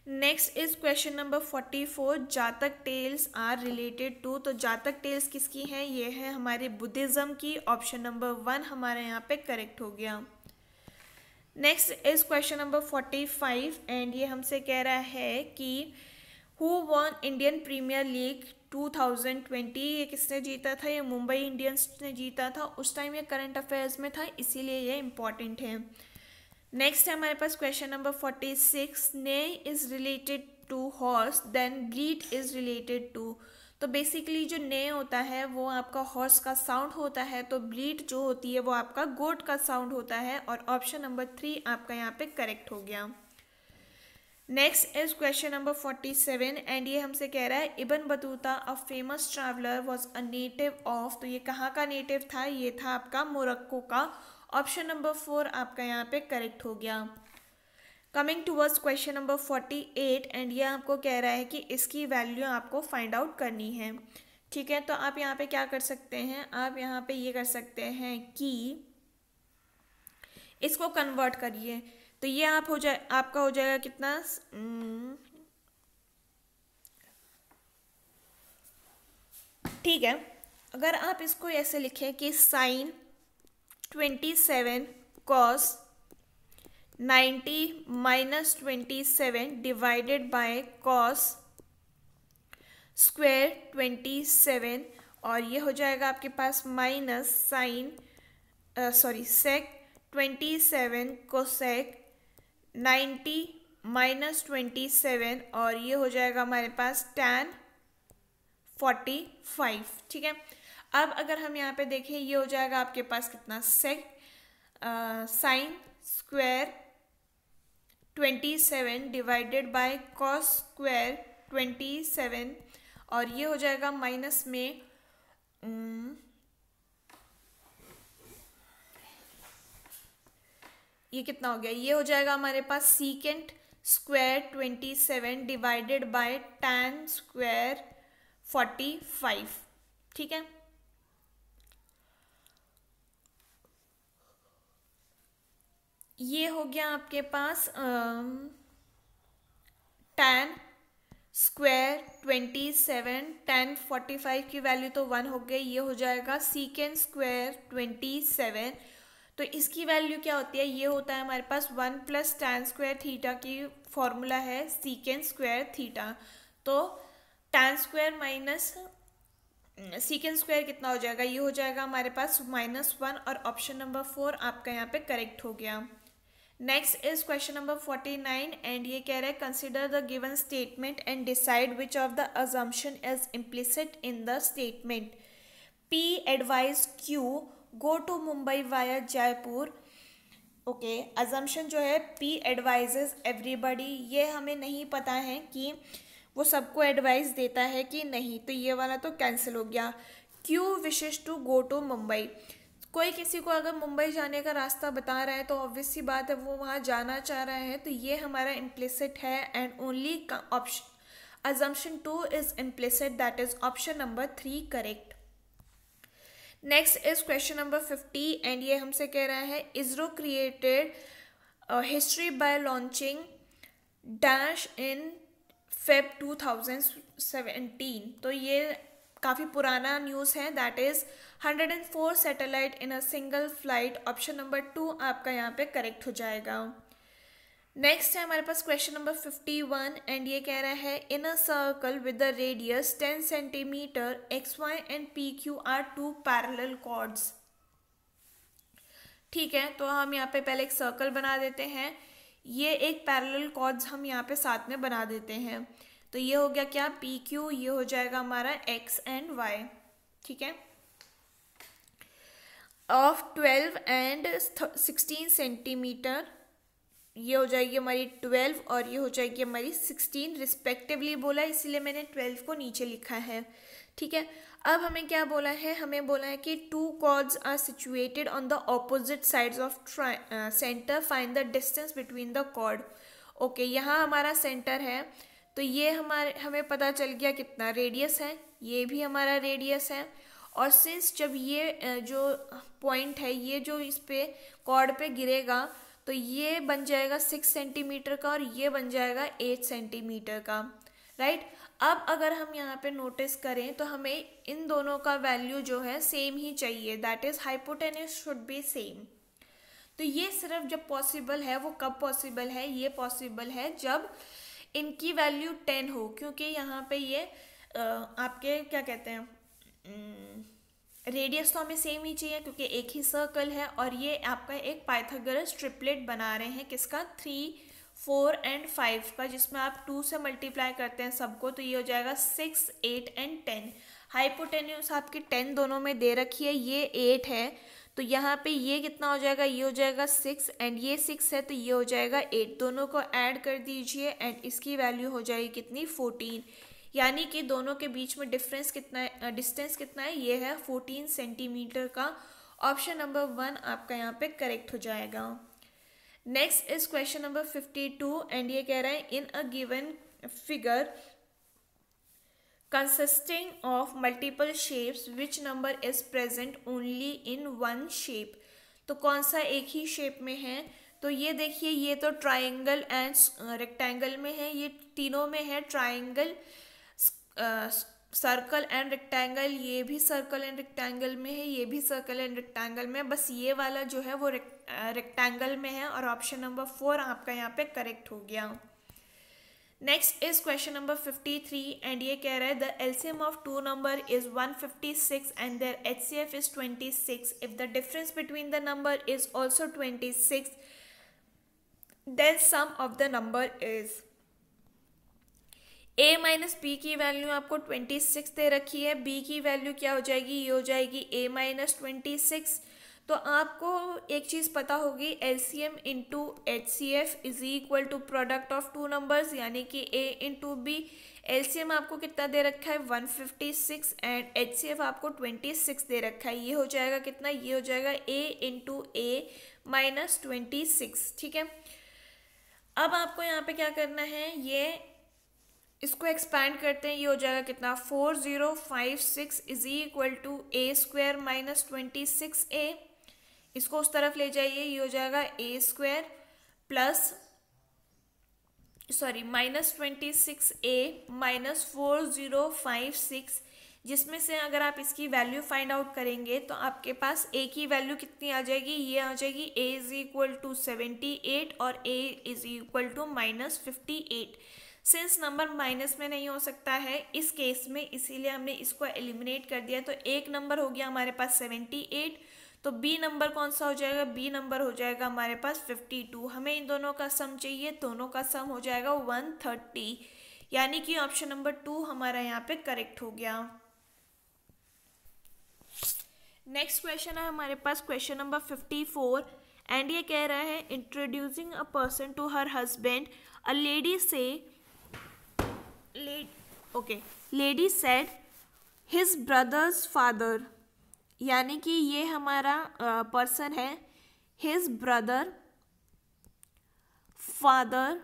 नेक्स्ट इज क्वेश्चन नंबर 44 जातक टेल्स आर रिलेटेड टू, तो जातक टेल्स किसकी है, ये है हमारे बुद्धिज्म की, ऑप्शन नंबर 1 हमारे यहाँ पे करेक्ट हो गया। Next is question number 45 and ये हमसे कह रहा है कि who won Indian Premier League 2020, ये किसने जीता था, ये मुंबई इंडियंस ने जीता था, उस टाइम ये करंट अफेयर्स में था, इसीलिए ये इम्पॉर्टेंट है। नेक्स्ट है हमारे पास question number 46 neigh is related to horse then bleat is related to, तो बेसिकली जो ने होता है वो आपका हॉर्स का साउंड होता है, तो ब्लीट जो होती है वो आपका गोट का साउंड होता है, और ऑप्शन नंबर 3 आपका यहाँ पे करेक्ट हो गया। Next is question number 47 and ये हमसे कह रहा है Ibn Battuta a famous traveller was a native of, तो ये कहाँ का नेटिव था, ये था आपका मोरक्को का, ऑप्शन नंबर 4 आपका यहाँ पे करेक्ट हो गया। Coming towards question number 48 and ये आपको कह रहा है कि इसकी वैल्यू आपको फाइंड आउट करनी है, ठीक है। तो आप यहाँ पे क्या कर सकते हैं, आप यहाँ पे ये कर सकते हैं कि इसको कन्वर्ट करिए, तो ये आपका हो जाएगा कितना, ठीक है। अगर आप इसको ऐसे लिखें कि sine 27 cos 90 minus 27 divided by cos square 27, और ये हो जाएगा आपके पास minus sine sec 27 cosec 90 minus 27 और ये हो जाएगा हमारे पास tan 45। ठीक है, अब अगर हम यहाँ पे देखें ये हो जाएगा आपके पास कितना sec sine square 27 divided by cos square 27 और ये हो जाएगा माइनस में ये कितना हो गया, ये हो जाएगा हमारे पास secant square 27 divided by tan square 45। ठीक है, ये हो गया आपके पास tan स्क्वायर 27 tan 45 की वैल्यू तो 1 हो गई, ये हो जाएगा सीकेंट स्क्वायर 27। तो इसकी वैल्यू क्या होती है, ये होता है हमारे पास 1 प्लस tan स्क्वायर थीटा की फॉर्मूला है सीकेंट स्क्वायर थीटा। तो tan square minus secant square कितना हो जाएगा, ये हो जाएगा हमारे पास -1 और ऑप्शन नंबर 4 आपका यहाँ पे करेक्ट हो गया। Next is question number 49 and ये कह रहा है consider the given statement and decide which of the assumption is implicit in the statement. P advise Q go to Mumbai via Jaipur. Okay, assumption जो है P एडवाइजेज एवरीबडी, ये हमें नहीं पता है कि वो सबको एडवाइस देता है कि नहीं, तो ये वाला तो कैंसिल हो गया। Q wishes to go to Mumbai, कोई किसी को अगर मुंबई जाने का रास्ता बता रहा है तो ऑब्वियस सी बात है वो वहाँ जाना चाह रहा है, तो ये हमारा इम्प्लिसिट है and only option assumption 2 is implicit, that is option number 3 correct. Next is question number 50 and ये हमसे कह रहा है ISRO created history by launching dash in Feb 2017। तो ये काफ़ी पुराना न्यूज़ है, that is 104 satellite in a single flight, option number 2 आपका यहाँ पे करेक्ट हो जाएगा। नेक्स्ट है हमारे पास क्वेश्चन नंबर 51 एंड ये कह रहा है in a circle with the radius 10 centimetre XY and PQ are 2 parallel chords. ठीक है, तो हम यहाँ पे पहले एक सर्कल बना देते हैं, ये एक पैरेलल कॉर्ड्स हम यहाँ पे साथ में बना देते हैं। तो ये हो गया क्या PQ, ये हो जाएगा हमारा X एंड Y। ठीक है, ऑफ 12 एंड 16 सेंटीमीटर, ये हो जाएगी हमारी 12 और ये हो जाएगी हमारी 16 रिस्पेक्टिवली बोला, इसीलिए मैंने 12 को नीचे लिखा है। ठीक है, अब हमें क्या बोला है, हमें बोला है कि 2 chords are situated on the opposite sides of centre, find the distance between the chord. Okay, यहाँ हमारा सेंटर है, तो ये हमें पता चल गया कितना रेडियस है, ये भी हमारा रेडियस है, और सिंस जब ये जो पॉइंट है ये जो इस पे कॉर्ड पे गिरेगा तो ये बन जाएगा 6 सेंटीमीटर का और ये बन जाएगा 8 सेंटीमीटर का, राइट। अब अगर हम यहाँ पे नोटिस करें तो हमें इन दोनों का वैल्यू जो है सेम ही चाहिए, that is hypotenuse should be same. तो ये सिर्फ जब पॉसिबल है, वो कब पॉसिबल है, ये पॉसिबल है जब इनकी वैल्यू 10 हो, क्योंकि यहाँ पे ये आपके क्या कहते हैं रेडियस तो हमें सेम ही चाहिए क्योंकि एक ही सर्कल है, और ये आपका एक पाइथागोरस ट्रिपलेट बना रहे हैं किसका 3, 4 एंड 5 का, जिसमें आप 2 से मल्टीप्लाई करते हैं सबको, तो ये हो जाएगा 6, 8 एंड 10। हाइपोटेन्यूज आपकी 10 दोनों में दे रखी है, ये 8 है, तो यहाँ पे ये कितना हो जाएगा, ये हो जाएगा 6 एंड ये 6 है, तो ये हो जाएगा 8। दोनों को ऐड कर दीजिए एंड इसकी वैल्यू हो जाएगी कितनी 14, यानी कि दोनों के बीच में डिफरेंस कितना है, डिस्टेंस कितना है, ये है 14 सेंटीमीटर का। ऑप्शन नंबर 1 आपका यहाँ पे करेक्ट हो जाएगा। Next is question number 52 and ये कह रहा है in a given figure consisting of multiple shapes which number is present only in one shape। तो कौन सा एक ही शेप में है, तो ये देखिए ये तो ट्राइंगल एंड रेक्टेंगल में है, ये तीनों में है, ट्राइंगल, सर्कल एंड रेक्टेंगल, ये भी सर्कल एंड रेक्टेंगल में है, ये भी सर्कल एंड रेक्टेंगल में, बस ये वाला जो है वो रेक्टेंगल में है, और ऑप्शन नंबर 4 आपका यहाँ पे करेक्ट हो गया। Next is question number 53 and ये कह रहा है the LCM of two number is 156 and their HCF is 26. If the difference between the number is also 26 then sum of the number is. a minus b की value आपको 26 दे रखी है, b की value क्या हो जाएगी, ये हो जाएगी a माइनस 26. तो आपको एक चीज़ पता होगी, LCM into HCF is equal to product of two numbers, यानी कि a इंटू बी. एलसीएम आपको कितना दे रखा है 156 एंड एचसीएफ आपको 26 दे रखा है. ये हो जाएगा कितना, ये हो जाएगा a इंटू ए माइनस 26. ठीक है, अब आपको यहाँ पे क्या करना है, ये इसको एक्सपैंड करते हैं. ये हो जाएगा कितना 4056 is equal to A square minus 26a. इसको उस तरफ ले जाइए, ये हो जाएगा A square plus minus 26a minus 4056, जिसमें से अगर आप इसकी वैल्यू फाइंड आउट करेंगे तो आपके पास a की वैल्यू कितनी आ जाएगी, ये आ जाएगी a इज इक्वल टू 78 और a is equal to minus 58. Since number minus में नहीं हो सकता है इस केस में, इसीलिए हमने इसको एलिमिनेट कर दिया. तो एक नंबर हो गया हमारे पास 78, तो बी नंबर कौन सा हो जाएगा, बी नंबर हो जाएगा हमारे पास 52. हमें इन दोनों का सम चाहिए, दोनों का सम हो जाएगा 130, यानी कि ऑप्शन नंबर 2 हमारा यहाँ पे करेक्ट हो गया. नेक्स्ट क्वेश्चन है हमारे पास क्वेश्चन नंबर 54 एंड ये कह रहा है introducing a person to her husband, a lady से lady said his brother's father, यानी कि ये हमारा पर्सन है, his brother father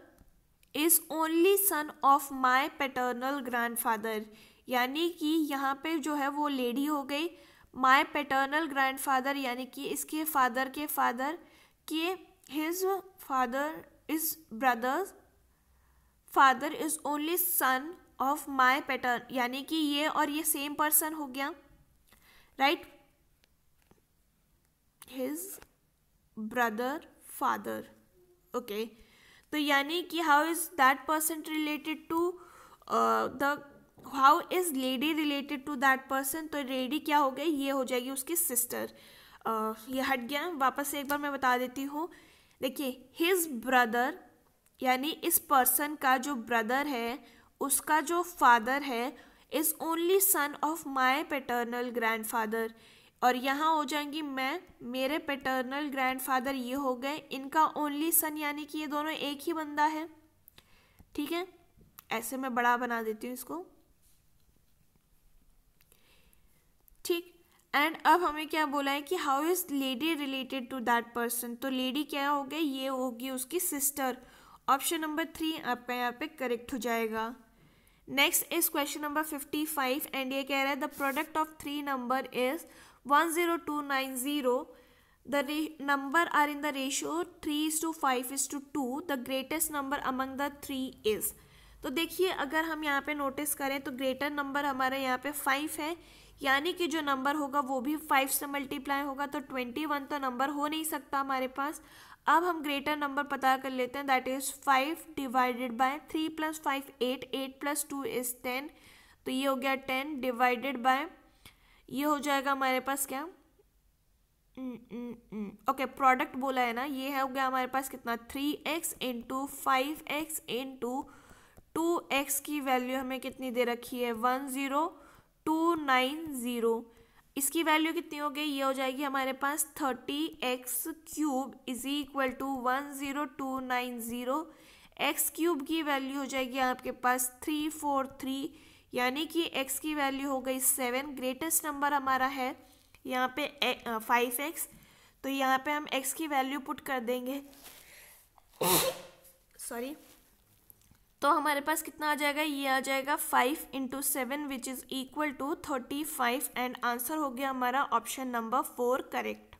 is only son of my paternal grandfather, यानी कि यहाँ पे जो है वो लेडी हो गई, माई पैटर्नल ग्रैंडफादर यानी कि इसके फादर के his father is brothers father is only son of my pattern, यानी कि ये और ये सेम पर्सन हो गया, right. His brother father, okay. तो यानी कि how is that person related to how is lady related to that person, तो लेडी क्या हो गई, ये हो जाएगी उसकी सिस्टर. ये हट गया, वापस से एक बार मैं बता देती हूँ. देखिए हिज ब्रदर यानी इस पर्सन का जो ब्रदर है उसका जो फादर है is only son of my paternal grandfather, और यहाँ हो जाएंगी मैं, मेरे पैटर्नल ग्रैंडफादर ये हो गए, इनका ओनली सन, यानी कि ये दोनों एक ही बंदा है. ठीक है, ऐसे मैं बड़ा बना देती हूँ इसको. ठीक, एंड अब हमें क्या बोला है कि how is lady related to that person, तो लेडी क्या हो गई, ये होगी उसकी सिस्टर. ऑप्शन नंबर 3 आपका यहाँ पे करेक्ट हो जाएगा. Next is question number 55 and ये कह रहा है the product of 3 number is 10290. The number are in the ratio 3:5:2. The greatest number among the 3 is. तो देखिए अगर हम यहाँ पे नोटिस करें तो ग्रेटर नंबर हमारे यहाँ पे 5 है, यानी कि जो नंबर होगा वो भी 5 से मल्टीप्लाई होगा, तो 21 तो नंबर हो नहीं सकता हमारे पास. अब हम ग्रेटर नंबर पता कर लेते हैं, that is 5 divided by 3 + 5 8, 8 + 2 is 10, तो ये हो गया 10 डिवाइडेड बाय, ये हो जाएगा हमारे पास क्या, ओके प्रोडक्ट बोला है ना, ये हो गया हमारे पास कितना 3x into 5x into 2x की वैल्यू हमें कितनी दे रखी है 10290. इसकी वैल्यू कितनी हो गई, ये हो जाएगी हमारे पास 30x³ is equal to 10290. x³ की वैल्यू हो जाएगी आपके पास 343, यानी कि x की वैल्यू हो गई 7. ग्रेटेस्ट नंबर हमारा है यहाँ पे 5x, तो यहाँ पे हम x की वैल्यू पुट कर देंगे सॉरी, तो हमारे पास कितना आ जाएगा, ये आ जाएगा 5 × 7 which is equal to 35 and answer हो गया हमारा option number 4 correct.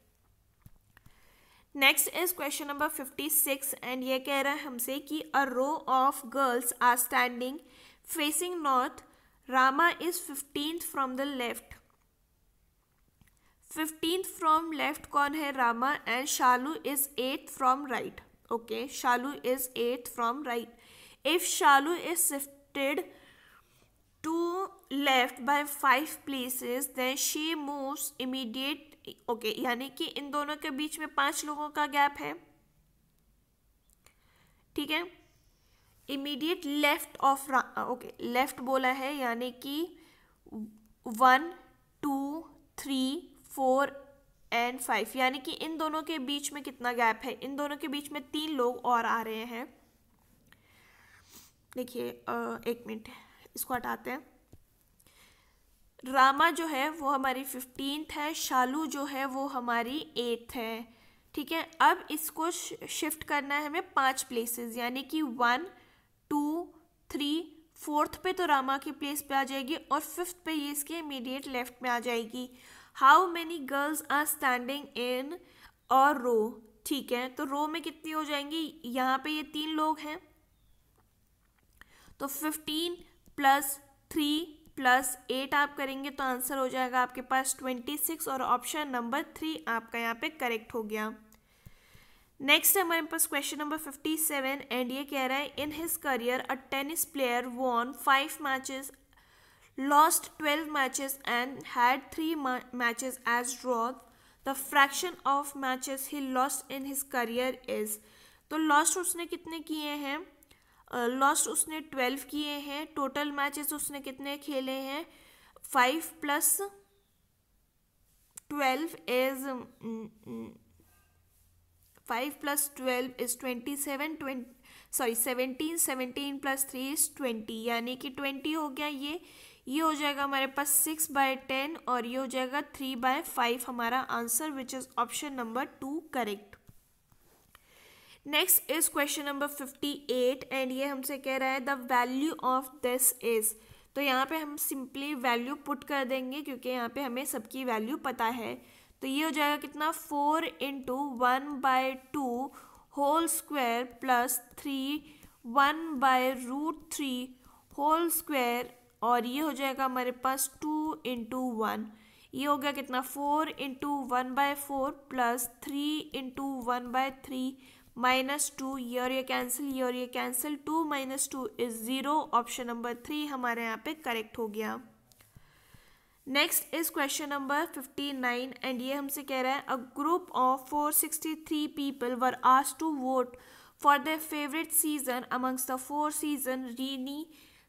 Next is question number 56 and ये कह रहा है हमसे कि a row of girls are standing facing north, Rama is 15th from the left. 15th from left कौन है, Rama, and Shalu is 8th from right. Okay, Shalu is 8th from right. If Shalu is shifted to left by 5 places then she moves immediate, okay, यानी कि इन दोनों के बीच में 5 लोगों का gap है, ठीक है। Immediate left of, okay, left बोला है, यानी कि 1 2 3 4 एंड 5, यानी कि इन दोनों के बीच में कितना गैप है, इन दोनों के बीच में 3 लोग और आ रहे हैं। देखिए, एक मिनट, इसको हटाते हैं। रामा जो है वो हमारी 15th है, शालू जो है वो हमारी 8th है, ठीक है। अब इसको शिफ्ट करना है हमें 5 प्लेसेस, यानी कि 1 2 3, 4th पे तो रामा की प्लेस पे आ जाएगी और 5th पे ये इसके इमीडिएट लेफ्ट में आ जाएगी। How many girls are standing in a row, ठीक है, तो रो में कितनी हो जाएंगी, यहाँ पे ये 3 लोग हैं, तो 15 + 3 + 8 आप करेंगे तो आंसर हो जाएगा आपके पास 26 और ऑप्शन नंबर 3 आपका यहाँ पे करेक्ट हो गया। नेक्स्ट है हमारे पास क्वेश्चन नंबर 57 एंड ये कह रहा है in his career a tennis player won 5 matches, lost 12 matches and had 3 matches as draw, the fraction of matches he lost in his career is, तो लॉस्ट उसने कितने किए हैं, लॉस्ट उसने 12 किए हैं, टोटल मैचेस उसने कितने खेले हैं, 5 + 12 इज 5 + 12 इज 27, 17, 17 + 3 इज 20, यानी कि 20 हो गया। ये हो जाएगा हमारे पास 6/10 और ये हो जाएगा 3/5 हमारा answer, which is option number 2 correct. Next is question number 58 and ये हमसे कह रहा है the value of this is, तो यहाँ पे हम सिंपली वैल्यू पुट कर देंगे क्योंकि यहाँ पे हमें सबकी वैल्यू पता है। तो ये हो जाएगा कितना, 4 × 1/2 whole square plus 3 1/√3 whole square, और ये हो जाएगा हमारे पास 2 × 1, ये हो गया कितना, 4 × 1/4 प्लस 3 × 1/3 -2, ये और ये कैंसिल, ये और ये कैंसिल, 2 - 2 इज 0, ऑप्शन नंबर 3 हमारे यहाँ पे करेक्ट हो गया। Next is question number 59 and ये हमसे कह रहा है a group of 463 people were asked to vote for their favourite season amongst the 4 season, rainy,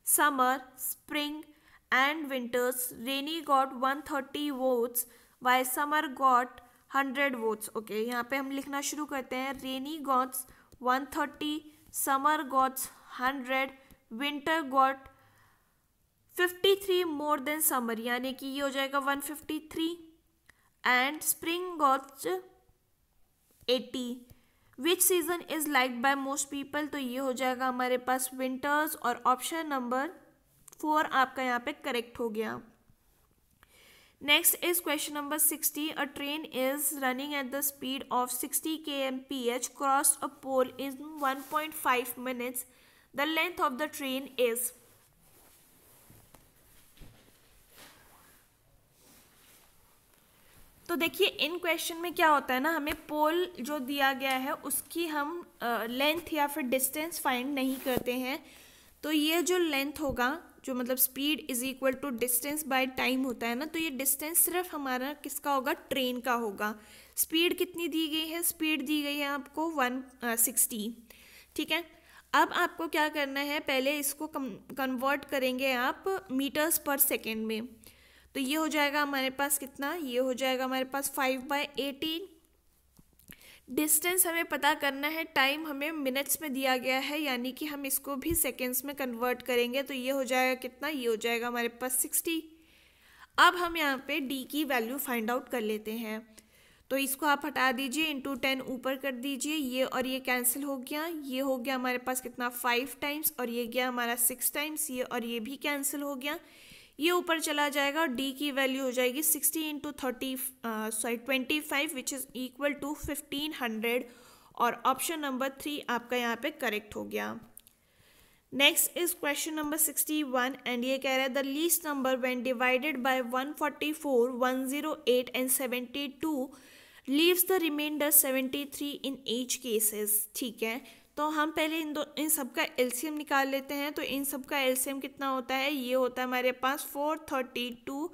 summer, spring and winters. Rainy got 130 votes why summer got 100 votes, okay, यहाँ पे हम लिखना शुरू करते हैं। Rainy gots 130, summer gots 100, winter got 53 more than summer, यानी कि ये हो जाएगा 153, and spring gots 80। Which season is liked by most people, तो ये हो जाएगा हमारे पास विंटर्स और ऑप्शन नंबर 4 आपका यहाँ पे करेक्ट हो गया। Next is question number 60 a train is running at the speed of 60 km/h cross a pole in 1.5 minutes, the length of the train is, तो देखिए इन क्वेश्चन में क्या होता है ना, हमें पोल जो दिया गया है उसकी हम लेंथ या फिर डिस्टेंस फाइंड नहीं करते हैं। तो ये जो लेंथ होगा, जो मतलब speed is equal to distance by time होता है ना, तो ये डिस्टेंस सिर्फ हमारा किसका होगा, ट्रेन का होगा। स्पीड कितनी दी गई है, स्पीड दी गई है आपको 160, ठीक है। अब आपको क्या करना है, पहले इसको कन्वर्ट करेंगे आप मीटर्स पर सेकेंड में, तो ये हो जाएगा हमारे पास कितना, ये हो जाएगा हमारे पास 5/18। डिस्टेंस हमें पता करना है, टाइम हमें मिनट्स में दिया गया है, यानी कि हम इसको भी सेकेंड्स में कन्वर्ट करेंगे, तो ये हो जाएगा कितना, ये हो जाएगा हमारे पास 60। अब हम यहाँ पे डी की वैल्यू फाइंड आउट कर लेते हैं, तो इसको आप हटा दीजिए, इंटू 10 ऊपर कर दीजिए, ये और ये कैंसिल हो गया, ये हो गया हमारे पास कितना 5 टाइम्स और ये गया हमारा 6 टाइम्स, ये और ये भी कैंसिल हो गया, ये ऊपर चला जाएगा और डी की वैल्यू हो जाएगी 60 × 25 विच इज़ इक्वल टू 1500 और ऑप्शन नंबर 3 आपका यहाँ पे करेक्ट हो गया। Next is question number 61 and ये कह रहा है the least number when divided by 144, 108 and 72 leaves the remainder 73 in each cases, ठीक है। तो हम पहले इन सब का एलसीएम निकाल लेते हैं। तो इन सब का एलसीएम कितना होता है, ये होता है हमारे पास 432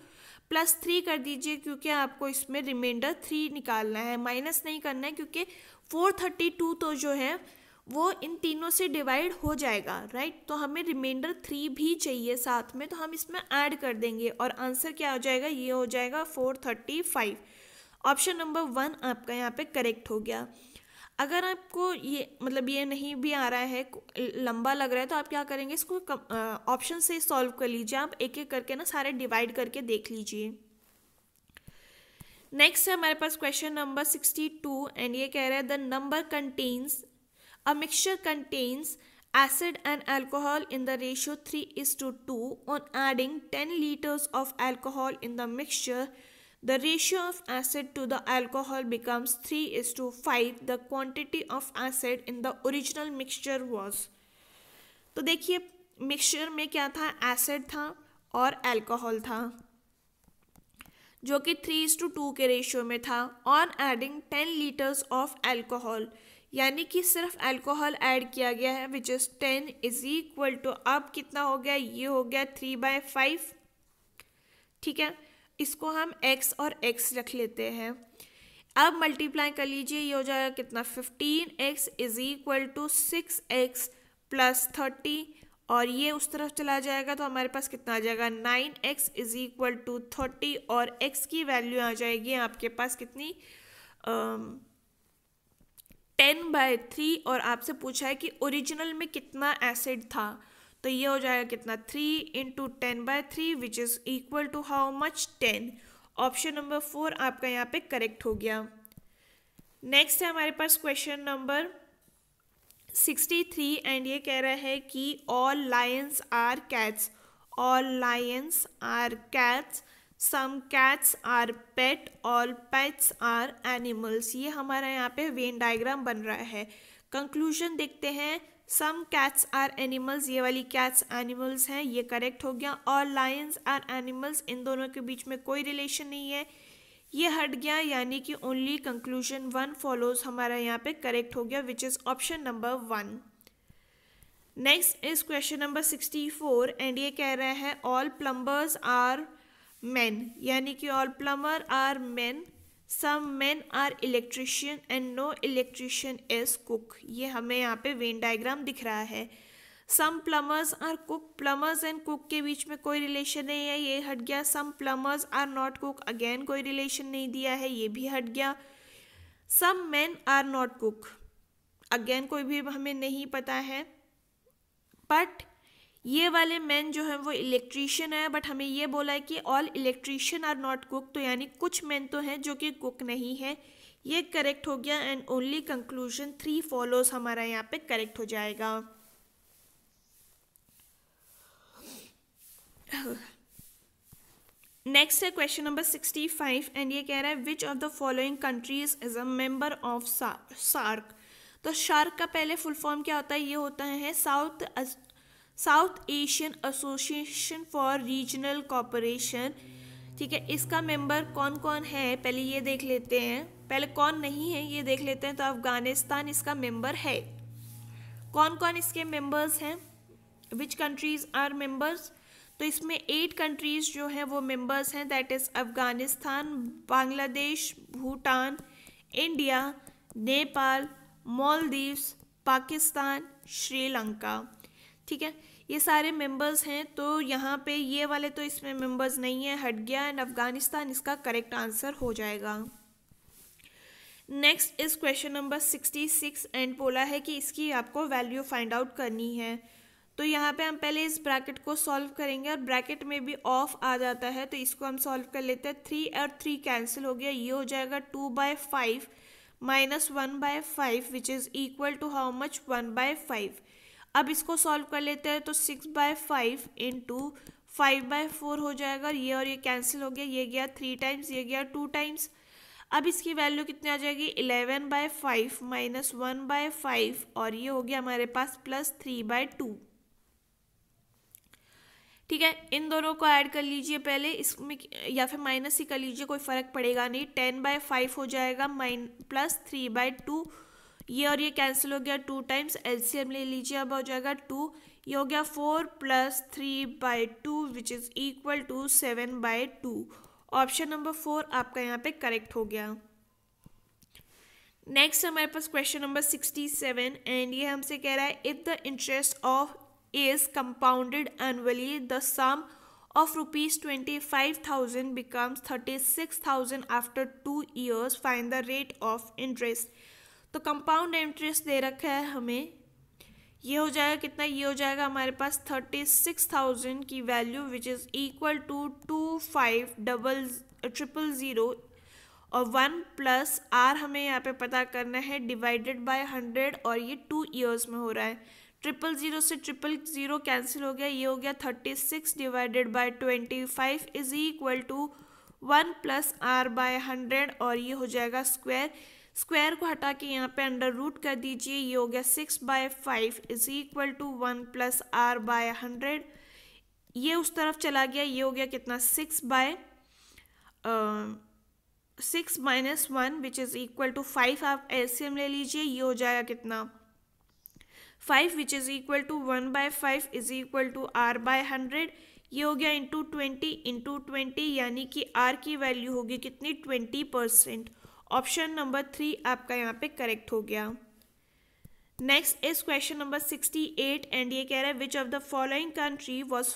प्लस 3 कर दीजिए, क्योंकि आपको इसमें रिमाइंडर 3 निकालना है, माइनस नहीं करना है, क्योंकि 432 तो जो है वो इन तीनों से डिवाइड हो जाएगा, राइट। तो हमें रिमाइंडर 3 भी चाहिए साथ में, तो हम इसमें ऐड कर देंगे और आंसर क्या हो जाएगा, ये हो जाएगा 435। ऑप्शन नंबर 1 आपका यहाँ पे करेक्ट हो गया। अगर आपको ये मतलब ये नहीं भी आ रहा है, लंबा लग रहा है, तो आप क्या करेंगे, इसको ऑप्शन से सॉल्व कर लीजिए। आप एक एक करके ना सारे डिवाइड करके देख लीजिए। नेक्स्ट है हमारे पास क्वेश्चन नंबर 62 एंड ये कह रहा है the number contains a mixture contains acid and alcohol in the ratio 3:2 on adding 10 liters of alcohol in the mixture. The ratio of acid to the alcohol becomes 3:5. The quantity of acid in the original mixture was. तो देखिए mixture में क्या था, acid था और alcohol था, जो कि 3:2 के रेशियो में था। On adding 10 litres of alcohol, यानी कि सिर्फ अल्कोहल ऐड किया गया है, which is 10 is equal to, अब कितना हो गया, ये हो गया 3/5। ठीक है, इसको हम x और x रख लेते हैं। अब मल्टीप्लाई कर लीजिए, ये हो जाएगा कितना, 15x is equal to 6x plus 30, और ये उस तरफ चला जाएगा तो हमारे पास कितना आ जाएगा, 9x इज इक्वल टू 30, और x की वैल्यू आ जाएगी आपके पास कितनी, 10/3, और आपसे पूछा है कि ओरिजिनल में कितना एसिड था, तो ये हो जाएगा कितना, 3 × 10/3 which is equal to how much, 10। Option number 4 आपका यहाँ पे करेक्ट हो गया। नेक्स्ट है हमारे पास क्वेश्चन नंबर 63 एंड ये कह रहा है कि all lions are cats, all lions are cats, some cats are pet, all pets are animals. ये हमारा यहाँ पे वेन डायग्राम बन रहा है। कंक्लूजन देखते हैं, सम कैट्स आर एनिमल्स, ये वाली कैट्स एनिमल्स हैं, ये करेक्ट हो गया। ऑल लायंस आर एनिमल्स, इन दोनों के बीच में कोई रिलेशन नहीं है, ये हट गया, यानी कि ओनली कंक्लूजन 1 फॉलोज हमारा यहाँ पे करेक्ट हो गया, विच is option number 1। Next is question number 64 and ये कह रहा है ऑल प्लम्बर्स आर men, यानी कि all plumber are men, some men are electrician and no electrician is cook। ये हमें यहाँ पे वेन डायग्राम दिख रहा है। some plumbers are cook, plumbers and cook के बीच में कोई रिलेशन नहीं है, ये हट गया। some plumbers are not cook, again कोई रिलेशन नहीं दिया है, ये भी हट गया। some men are not cook, again कोई भी हमें नहीं पता है, बट ये वाले मैन जो है वो इलेक्ट्रीशियन है, बट हमें ये बोला है कि all electrician are not cook, तो यानी कुछ मैन तो हैं जो कि कुक नहीं है, ये करेक्ट हो गया, एंड ओनली कंक्लूजन 3 फॉलोज हमारा यहाँ पे करेक्ट हो जाएगा। नेक्स्ट है क्वेश्चन नंबर 65 एंड ये कह रहा है which of the following countries is a member of SAARC. तो शार्क का पहले फुल फॉर्म क्या होता है, ये होता है south Asian association for regional cooperation. ठीक है, इसका मेंबर कौन कौन है पहले ये देख लेते हैं, पहले कौन नहीं है ये देख लेते हैं। तो अफगानिस्तान इसका मेंबर है। कौन कौन इसके मेंबर्स हैं, विच कंट्रीज आर मेंबर्स, तो इसमें 8 कंट्रीज जो हैं वो मेंबर्स हैं, that is Afghanistan, Bangladesh, Bhutan, India, Nepal, Maldives, Pakistan, Sri Lanka. ठीक है, ये सारे मेंबर्स हैं, तो यहाँ पे ये वाले तो इसमें मेंबर्स नहीं है, हट गया, एंड अफगानिस्तान इसका करेक्ट आंसर हो जाएगा। Next is question number 66 and बोला है कि इसकी आपको वैल्यू फाइंड आउट करनी है। तो यहाँ पे हम पहले इस ब्रैकेट को सॉल्व करेंगे, और ब्रैकेट में भी ऑफ आ जाता है, तो इसको हम सॉल्व कर लेते हैं। 3 और 3 कैंसिल हो गया, ये हो जाएगा 2/5 minus 1/5 which is equal to how much, 1/5। अब इसको सॉल्व कर लेते हैं, तो 6/5 इंटू 5/4 हो जाएगा, और ये कैंसिल हो गया, ये गया 3 टाइम्स, ये गया 2 टाइम्स। अब इसकी वैल्यू कितनी आ जाएगी, 11/5 माइनस 1/5, और ये हो गया हमारे पास प्लस 3/2। ठीक है, इन दोनों को ऐड कर लीजिए पहले, इसमें या फिर माइनस ही कर लीजिए, कोई फ़र्क पड़ेगा नहीं। 10/5 हो जाएगा प्लस 3/2, ये और ये कैंसिल हो गया, 2 टाइम्स एलसीएम ले लीजिए, अब हो जाएगा 2, ये हो गया 4 + 3/2 which is equal to 7/2। Option number 4 आपका यहाँ पे करेक्ट हो गया। नेक्स्ट हमारे पास क्वेश्चन नंबर 67 एंड ये हमसे कह रहा है if the interest of is compounded annually the sum of rupees 25,000 becomes 36,000 after 2 years, find the rate of interest। तो कंपाउंड इंटरेस्ट दे रखा है हमें, ये हो जाएगा कितना, ये हो जाएगा हमारे पास 36,000 की value which is equal to 25,000 और 1 + r हमें यहाँ पे पता करना है डिवाइडेड बाय 100 और ये 2 ईयर्स में हो रहा है। 000 से 000 कैंसिल हो गया, ये हो गया 36 divided by 25 is equal to 1 + r/100 और ये हो जाएगा स्क्वायर। स्क्वायर को हटा के यहाँ पे अंडर रूट कर दीजिए, ये हो गया 6/5 इज इक्वल टू 1 + r/100। ये उस तरफ चला गया, ये हो गया कितना 6 - 1 विच इज़ इक्वल टू 5। आप एलसीएम ले लीजिए, ये हो जाएगा कितना 5 which is equal to 1/5 is equal to r/100। ये हो गया इंटू 20 यानी कि r की वैल्यू होगी कितनी 20%। ऑप्शन नंबर 3 आपका यहाँ पे करेक्ट हो गया। Next is question number 68 and ये कह रहा है which of the following country was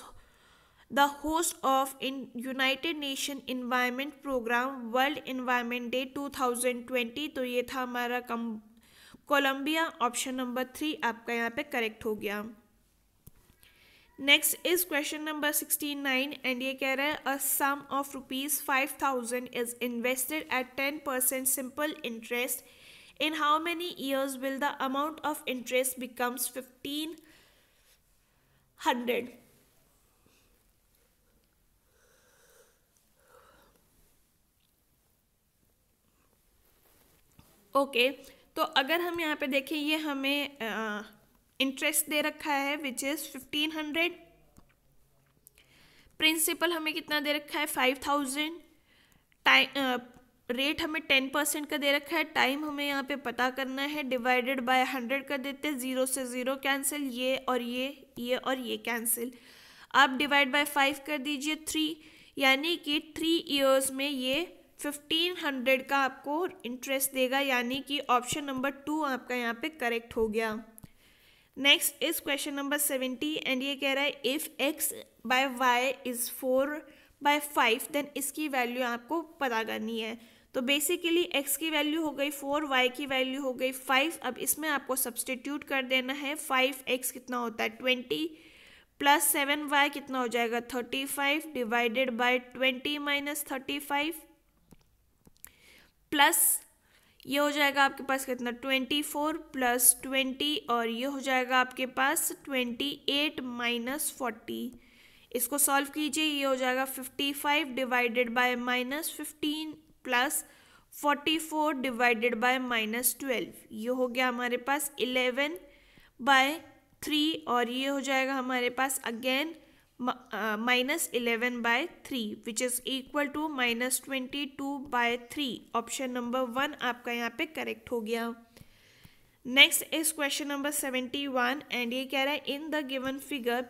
the host of in United Nation Environment Programme World Environment Day 2020। तो ये था हमारा कोलंबिया। ऑप्शन नंबर 3 आपका यहाँ पे करेक्ट हो गया। Next is question number 69 and ये कह रहा है a sum of ₹5,000 is invested at 10% simple interest in how many years will the amount of interest becomes 1,500। Okay तो अगर हम यहाँ पे देखें ये हमें इंटरेस्ट दे रखा है विच इज़ 1,500, प्रिंसिपल हमें कितना दे रखा है 5,000, टाइम रेट हमें 10% का दे रखा है, टाइम हमें यहाँ पे पता करना है, डिवाइडेड बाय 100 कर देते हैं, 0 से 0 कैंसिल, ये और ये और ये कैंसिल। आप डिवाइड बाय 5 कर दीजिए 3 यानी कि 3 ईयर्स में ये 1,500 का आपको इंटरेस्ट देगा यानी कि ऑप्शन नंबर 2 आपका यहाँ पे करेक्ट हो गया। Next is question number 70 and ये कह रहा है इफ़ x/y इज़ 4/5 देन इसकी वैल्यू आपको पता करनी है। तो बेसिकली x की वैल्यू हो गई 4, y की वैल्यू हो गई 5। अब इसमें आपको सब्सटीट्यूट कर देना है। 5x कितना होता है 20 + 7y कितना हो जाएगा 35 डिवाइडेड बाय 20 - 35 प्लस ये हो जाएगा आपके पास कितना 24 + 20 और ये हो जाएगा आपके पास 28 - 40। इसको सॉल्व कीजिए, ये हो जाएगा 55 divided by -15 plus 44 divided by -12। ये हो गया हमारे पास 11/3 और ये हो जाएगा हमारे पास again -11/3 which is equal to -22/3। Option number 1 आपका यहाँ पे करेक्ट हो गया। Next is question number 71 and ये कह रहा है in the given figure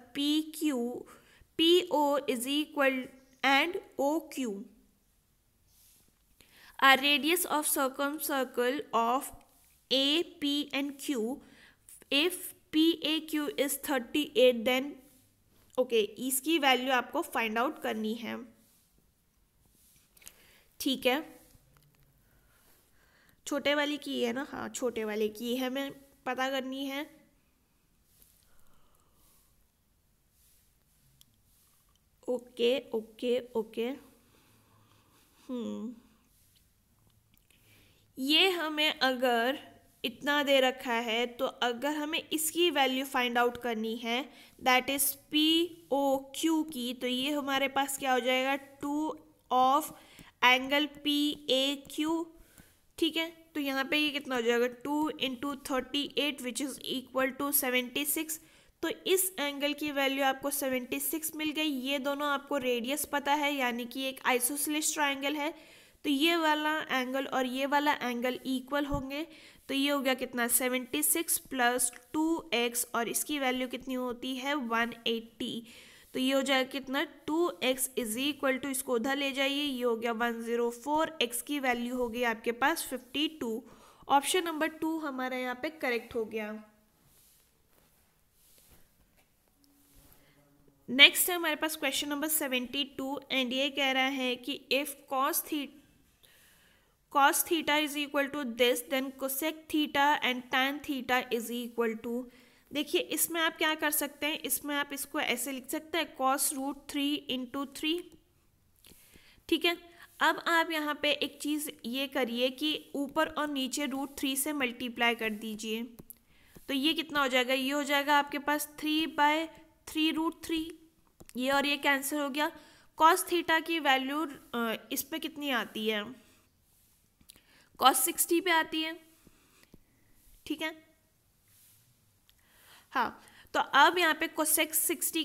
PO is equal and OQ a radius of circumcircle of A, P and Q. If PAQ is 38 then okay इसकी वैल्यू आपको फाइंड आउट करनी है। ठीक है छोटे वाली की है ना, हाँ छोटे वाले की है हमें पता करनी है। ओके ओके ओके ये हमें अगर इतना दे रखा है तो अगर हमें इसकी वैल्यू फाइंड आउट करनी है दैट इज POQ की, तो ये हमारे पास क्या हो जाएगा 2 ऑफ एंगल PAQ। ठीक है तो यहाँ पे ये कितना हो जाएगा 2 × 38 विच इज़ इक्वल टू 76। तो इस एंगल की वैल्यू आपको 76 मिल गई। ये दोनों आपको रेडियस पता है यानी कि एक आइसोसेलेस ट्रायंगल है, तो ये वाला एंगल और ये वाला एंगल इक्वल होंगे। तो ये हो गया कितना 76 प्लस 2x और इसकी वैल्यू कितनी होती है 180। तो ये हो जाएगा कितना 2x इज इक्वल टू, इसको उधर ले जाइए, ये हो गया 104, x की वैल्यू हो गई आपके पास 52। ऑप्शन नंबर 2 हमारा यहाँ पे करेक्ट हो गया। नेक्स्ट है हमारे पास क्वेश्चन नंबर 72 एंड ये कह रहा है कि if cos theta is equal to this then cosec theta and tan theta is equal to. देखिए इसमें आप क्या कर सकते हैं, इसमें आप इसको ऐसे लिख सकते हैं cos√3 इंटू 3। ठीक है, अब आप यहाँ पे एक चीज़ ये करिए कि ऊपर और नीचे √3 से मल्टीप्लाई कर दीजिए। तो ये कितना हो जाएगा, ये हो जाएगा आपके पास 3/3√3, ये और ये कैंसिल हो गया। cos थीटा की वैल्यू इस पे कितनी आती है, cos 60 पे आती है। ठीक है, हाँ, तो अब यहाँ पे cosec 60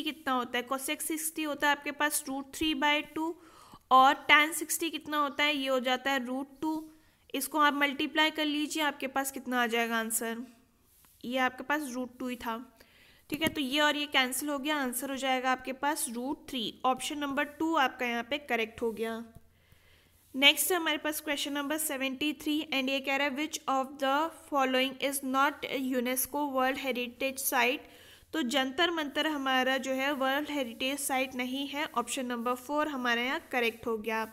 कितना होता है, cosec 60 होता है आपके पास √3/2 और tan 60 कितना होता है, ये हो जाता है √2। इसको आप मल्टीप्लाई कर लीजिए, आपके पास कितना आ जाएगा आंसर, ये आपके पास √2 ही था। ठीक है, तो ये और ये कैंसिल हो गया, आंसर हो जाएगा आपके पास √3। ऑप्शन नंबर 2 आपका यहाँ पे करेक्ट हो गया। नेक्स्ट है हमारे पास क्वेश्चन नंबर 73 एंड ये कह रहा है which of the following is not UNESCO world heritage site. तो जंतर मंतर हमारा जो है वर्ल्ड हेरिटेज साइट नहीं है, ऑप्शन नंबर 4 हमारे यहाँ करेक्ट हो गया।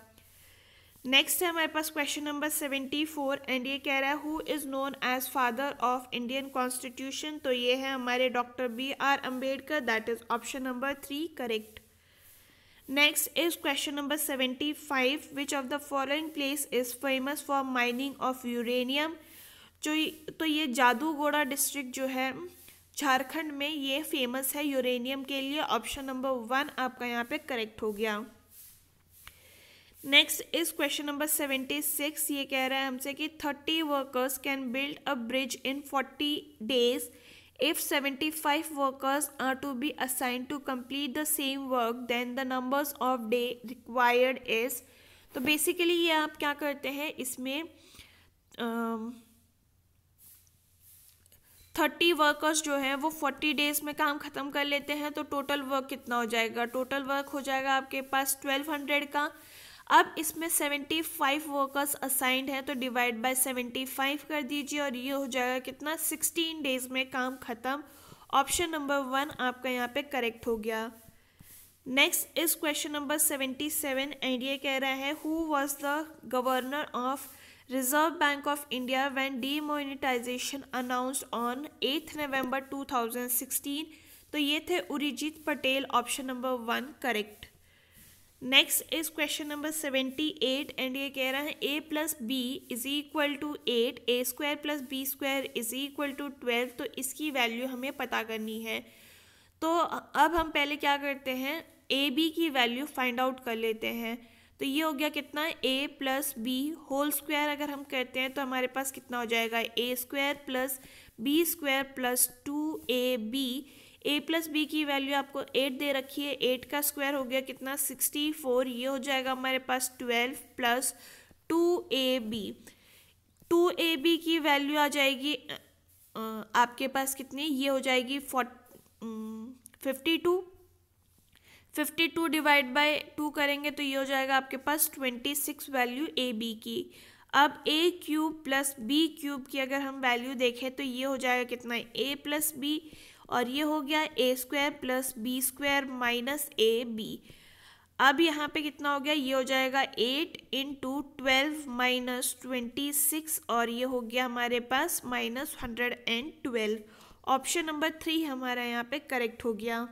नेक्स्ट है हमारे पास क्वेश्चन नंबर 74 एंड ये कह रहा है who is known as father of Indian constitution. तो ये है हमारे doctor BR Ambedkar, that is option number 3 correct. Next is question number 75. Which of the following place is famous for mining of uranium? तो ये जादूगोड़ा डिस्ट्रिक्ट जो है झारखंड में, ये फेमस है यूरेनियम के लिए, ऑप्शन नंबर 1 आपका यहाँ पे करेक्ट हो गया। Next is question number 76। ये कह रहा है हमसे कि 30 workers can build a bridge in 40 days. If 75 workers are to be assigned to complete the same work, then the numbers of day required is। तो बेसिकली ये आप क्या करते हैं, इसमें 30 वर्कर्स जो हैं वो 40 डेज में काम ख़त्म कर लेते हैं। तो टोटल वर्क कितना हो जाएगा, टोटल वर्क हो जाएगा आपके पास 1200 का। अब इसमें 75 वर्कर्स असाइंड हैं, तो डिवाइड बाय 75 कर दीजिए और ये हो जाएगा कितना 16 डेज में काम ख़त्म। ऑप्शन नंबर 1 आपका यहाँ पे करेक्ट हो गया। Next is question number 77 and ये कह रहा है who was the governor of reserve bank of India when demonetisation announced on 8 November 2016। तो ये थे Urjit Patel, option number 1 correct. Next is question number 78 and ये कह रहा है a plus B is equal to 8, a² plus b² is equal to 12। तो इसकी value हमें पता करनी है। तो अब हम पहले क्या करते हैं, a b की वैल्यू फाइंड आउट कर लेते हैं। तो ये हो गया कितना a plus B whole square अगर हम करते हैं तो हमारे पास कितना हो जाएगा a² plus b² plus 2ab। a plus B की वैल्यू आपको 8 दे रखी है, 8 का स्क्वायर हो गया कितना 64। ये हो जाएगा हमारे पास 12 प्लस 2ab। 2ab की वैल्यू आ जाएगी आपके पास कितनी, ये हो जाएगी 52 डिवाइड बाय 2 करेंगे तो ये हो जाएगा आपके पास 26 वैल्यू ab की। अब a³ प्लस b³ की अगर हम वैल्यू देखें तो ये हो जाएगा कितना a प्लस बी और ये हो गया a² plus b² minus ab। अब यहाँ पे कितना हो गया, ये हो जाएगा 8 इंटू 12 माइनस 26 और ये हो गया हमारे पास माइनस 112। ऑप्शन नंबर 3 हमारा यहाँ पे करेक्ट हो गया।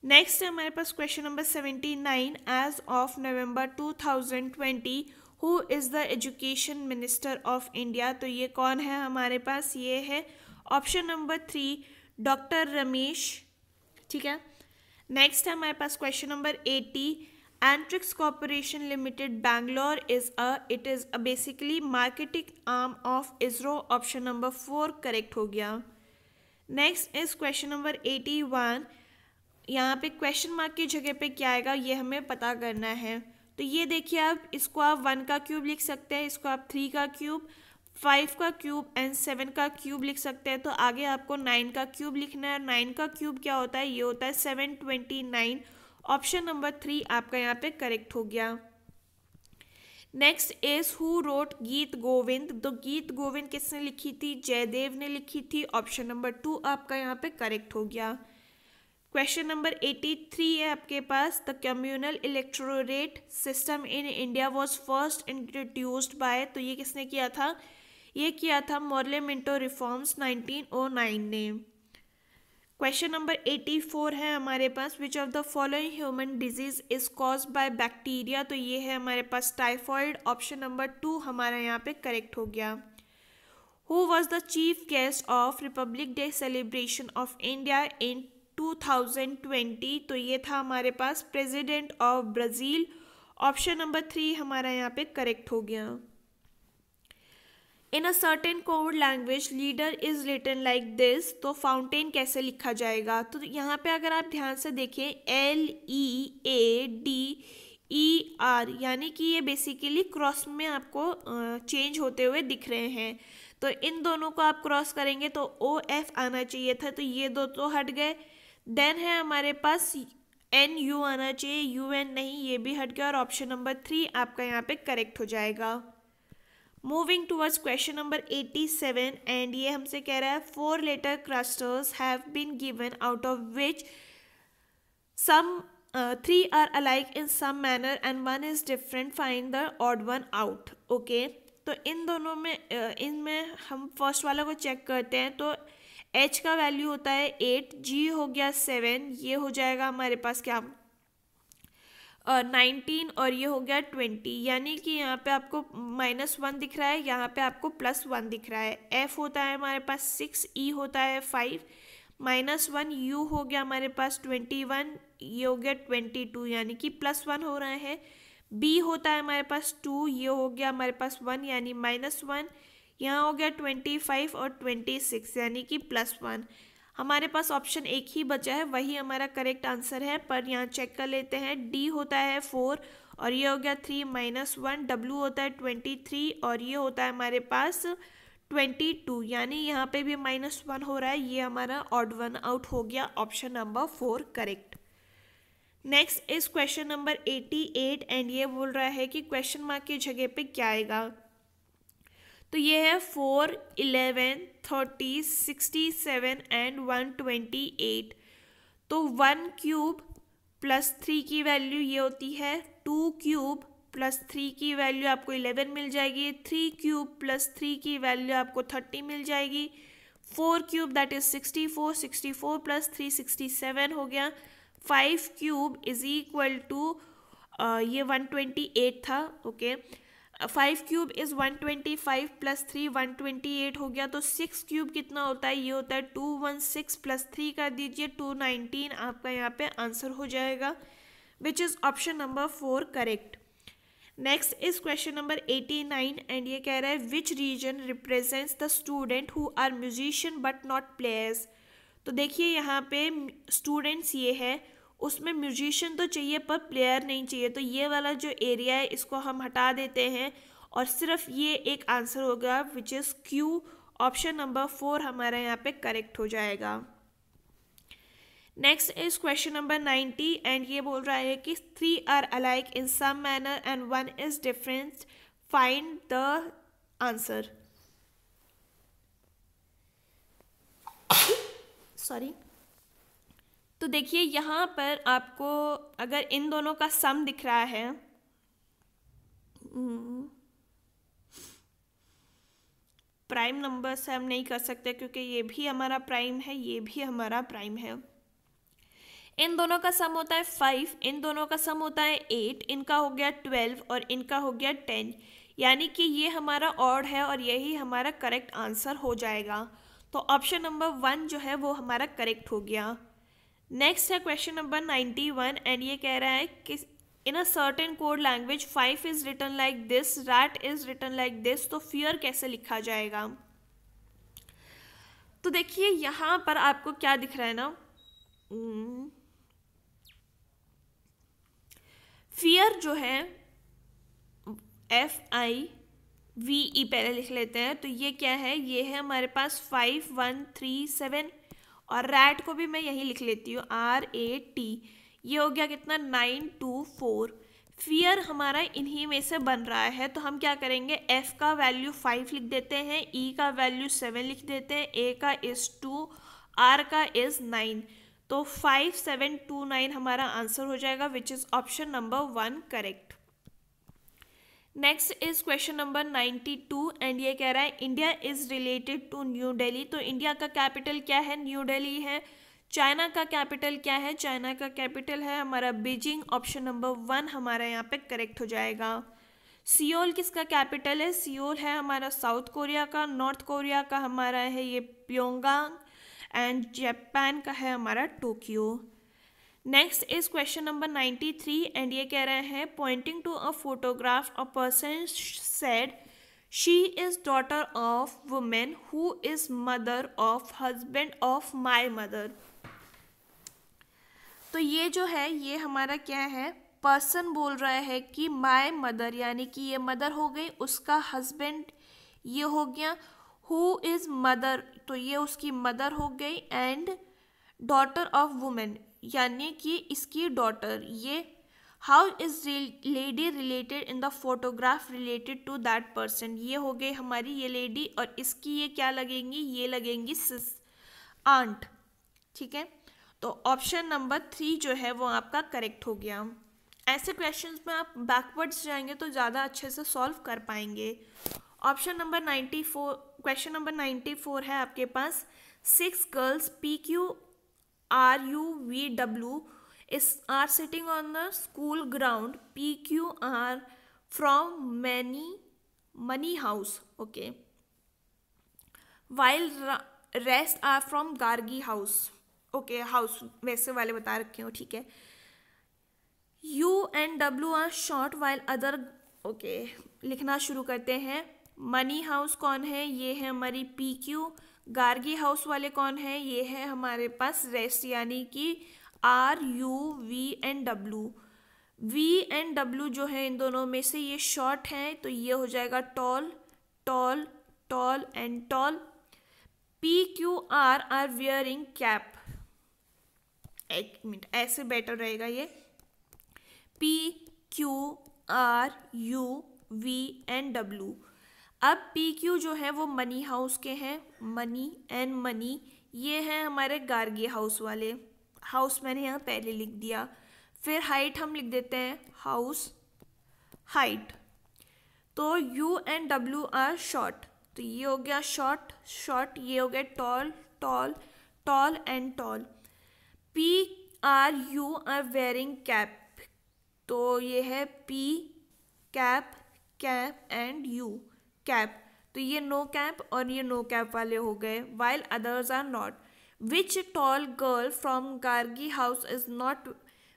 नेक्स्ट है हमारे पास question number 79। As of November 2020 who is the education minister of India. तो ये कौन है हमारे पास, ये है ऑप्शन नंबर 3 डॉक्टर रमेश। ठीक है, नेक्स्ट है हमारे पास question number 80। Antrix corporation limited Bangalore it is a basically marketing arm of ISRO. Option number 4 correct हो गया। Next is question number 81। यहाँ पे क्वेश्चन मार्क की जगह पे क्या आएगा ये हमें पता करना है। तो ये देखिए आप इसको आप 1 का क्यूब लिख सकते हैं, इसको आप 3 का क्यूब, 5 का क्यूब एंड 7 का क्यूब लिख सकते हैं। तो आगे आपको 9 का क्यूब लिखना है। 9 का क्यूब क्या होता है, ये होता है 729। ऑप्शन नंबर 3 आपका यहाँ पे करेक्ट हो गया। नेक्स्ट इज हु रोट गीत गोविंद। तो गीत गोविंद किसने लिखी थी, जयदेव ने लिखी थी। ऑप्शन नंबर 2 आपका यहाँ पे करेक्ट हो गया। क्वेश्चन नंबर 83 है आपके पास, the communal electorate system in India was first introduced by. तो ये किसने किया था, ये किया था मॉर्ले मिंटो रिफॉर्म्स 1909 ने। क्वेश्चन नंबर 84 है हमारे पास, which of the following human disease is caused by bacteria. तो ये है हमारे पास टाइफॉइड। ऑप्शन नंबर 2 हमारा यहाँ पे करेक्ट हो गया। Who was the chief guest of republic day celebration of India in 2020। तो ये था हमारे पास president of Brazil. Option number 3 हमारा यहाँ पे करेक्ट हो गया। In a certain code language leader is written like this. तो फाउंटेन कैसे लिखा जाएगा, तो यहाँ पे अगर आप ध्यान से देखें LEADER, यानी कि ये बेसिकली क्रॉस में आपको चेंज होते हुए दिख रहे हैं। तो इन दोनों को आप क्रॉस करेंगे तो OF आना चाहिए था, तो ये दो तो हट गए। देन है हमारे पास NU आना चाहिए, UN नहीं, ये भी हट गया। और ऑप्शन नंबर 3 आपका यहाँ पे करेक्ट हो जाएगा। Moving towards question number 87 and ये हमसे कह रहा है 4 letter clusters have been given out of which some 3 are alike in some manner and 1 is different, find the odd one out. Okay, तो इन दोनों में इनमें हम फर्स्ट वाला को चेक करते हैं। तो H का वैल्यू होता है 8, G हो गया 7, ये हो जाएगा हमारे पास क्या 19 और ये हो गया 20, यानी कि यहाँ पे आपको -1 दिख रहा है, यहाँ पे आपको +1 दिख रहा है। F होता है हमारे पास 6, E होता है 5, -1 U हो गया हमारे पास 21, ये हो गया 22, यानी कि +1 हो रहा है। B होता है हमारे पास 2, ये हो गया हमारे पास 1, यानी -1, यहाँ हो गया 25 और 26, यानी कि +1। हमारे पास ऑप्शन एक ही बचा है, वही हमारा करेक्ट आंसर है, पर यहाँ चेक कर लेते हैं। D होता है 4 और ये हो गया 3 -1, W होता है 23 और ये होता है हमारे पास 22, यानी यहाँ पे भी -1 हो रहा है, ये हमारा ऑड वन आउट हो गया। Option number 4 correct. Next is question number 88 and ये बोल रहा है कि क्वेश्चन मार्क की जगह पे क्या आएगा। तो ये है 4, 11, 30, 67 एंड 128। तो 1 क्यूब प्लस 3 की वैल्यू ये होती है 2 क्यूब प्लस 3 की वैल्यू आपको 11 मिल जाएगी। 3 क्यूब प्लस 3 की वैल्यू आपको 30 मिल जाएगी। 4 क्यूब दैट इज 64, 64 प्लस 3 67 हो गया। 5 क्यूब इज इक्वल टू ये 128 था। ओके, 5 क्यूब इज 125 प्लस 3 128 हो गया। तो 6 क्यूब कितना होता है, ये होता है 216 प्लस 3 कर दीजिए 219, आपका यहाँ पे आंसर हो जाएगा, which is option number 4 correct. Next is question number 89 and ये कह रहा है which region represents the student who are musician but not players. तो देखिए यहाँ पे स्टूडेंट्स ये है, उसमें म्यूजिशियन तो चाहिए पर प्लेयर नहीं चाहिए, तो ये वाला जो एरिया है इसको हम हटा देते हैं और सिर्फ ये एक आंसर होगा which is Q। Option number 4 हमारा यहाँ पे करेक्ट हो जाएगा। Next is question number 90 and ये बोल रहा है कि 3 are alike in some manner and 1 is different, find the answer. Sorry, तो देखिए यहाँ पर आपको अगर इन दोनों का सम दिख रहा है, प्राइम नंबर से हम नहीं कर सकते क्योंकि ये भी हमारा प्राइम है, ये भी हमारा प्राइम है। इन दोनों का सम होता है 5, इन दोनों का सम होता है 8, इनका हो गया 12 और इनका हो गया 10, यानी कि ये हमारा ऑड है और यही हमारा करेक्ट आंसर हो जाएगा। तो ऑप्शन नंबर 1 जो है वो हमारा करेक्ट हो गया। नेक्स्ट है क्वेश्चन नंबर 91 एंड ये कह रहा है कि in a certain code language 5 is written like this, rat is written like this. तो फियर कैसे लिखा जाएगा। तो देखिए यहाँ पर आपको क्या दिख रहा है ना, फियर जो है FIVE पहले लिख लेते हैं। तो ये क्या है, ये है हमारे पास 5137 और रैट को भी मैं यही लिख लेती हूँ RAT। ये हो गया कितना 924। फियर हमारा इन्हीं में से बन रहा है, तो हम क्या करेंगे, F का वैल्यू 5 लिख देते हैं, E का वैल्यू 7 लिख देते हैं, A का इज़ 2, R का इज़ 9। तो 5729 हमारा आंसर हो जाएगा, which is option number 1 correct. Next is question number 92 and ये कह रहा है India is related to New Delhi. तो इंडिया का कैपिटल क्या है, न्यू दिल्ली है। चाइना का कैपिटल क्या है, चाइना का कैपिटल है हमारा बीजिंग। ऑप्शन नंबर 1 हमारा यहाँ पे करेक्ट हो जाएगा। सियोल किसका कैपिटल है, सियोल है हमारा साउथ कोरिया का। नॉर्थ कोरिया का हमारा है ये प्योंगयांग एंड जापान का है हमारा Tokyo. Next is question number 93 and ये कह रहे हैं pointing to a photograph a person said she is daughter of women who is mother of husband of my mother. तो ये जो है ये हमारा क्या है, पर्सन बोल रहा है कि माई मदर, यानी कि ये मदर हो गई, उसका हस्बैंड ये हो गया, हु इज मदर तो ये उसकी मदर हो गई, एंड डॉटर ऑफ वुमेन यानी कि इसकी डॉटर। ये how is lady related in the photograph related to that person. ये हो गई हमारी ये लेडी और इसकी ये क्या लगेंगी, ये लगेंगी सिस आंट। ठीक है, तो ऑप्शन नंबर 3 जो है वो आपका करेक्ट हो गया। ऐसे क्वेश्चंस में आप बैकवर्ड्स जाएंगे तो ज़्यादा अच्छे से सॉल्व कर पाएंगे। ऑप्शन नंबर 94, क्वेश्चन नंबर 94 है आपके पास 6 girls PQRUVW are sitting on the school ground. PQR from money house, okay, while rest are from Gargi house, okay, house वैसे वाले बता रखे हो, ठीक है। U and W are short while other, okay, लिखना शुरू करते हैं। मनी हाउस कौन है, ये है हमारी PQ। गार्गी हाउस वाले कौन है, ये है हमारे पास रेस्ट, यानी कि RUV&W। V एंड W जो है इन दोनों में से ये शॉर्ट हैं, तो ये हो जाएगा tall, tall, tall and tall. PQR are wearing cap. एक मिनट, ऐसे बेटर रहेगा ये। PQRUV&W। अब PQ जो है वो मनी हाउस के हैं, मनी एंड मनी, ये है हमारे गार्गी हाउस वाले। हाउस मैंने यहाँ पहले लिख दिया। फिर हाइट हम लिख देते हैं हाउस हाइट। तो U and W are short, तो ये हो गया शॉर्ट शॉर्ट, ये हो गया tall tall tall and tall. PRU are wearing cap, तो ये है P cap cap and U cap, तो ये नो कैप और ये नो कैप वाले हो गए। While others are not. Which tall girl from Gargi house is not,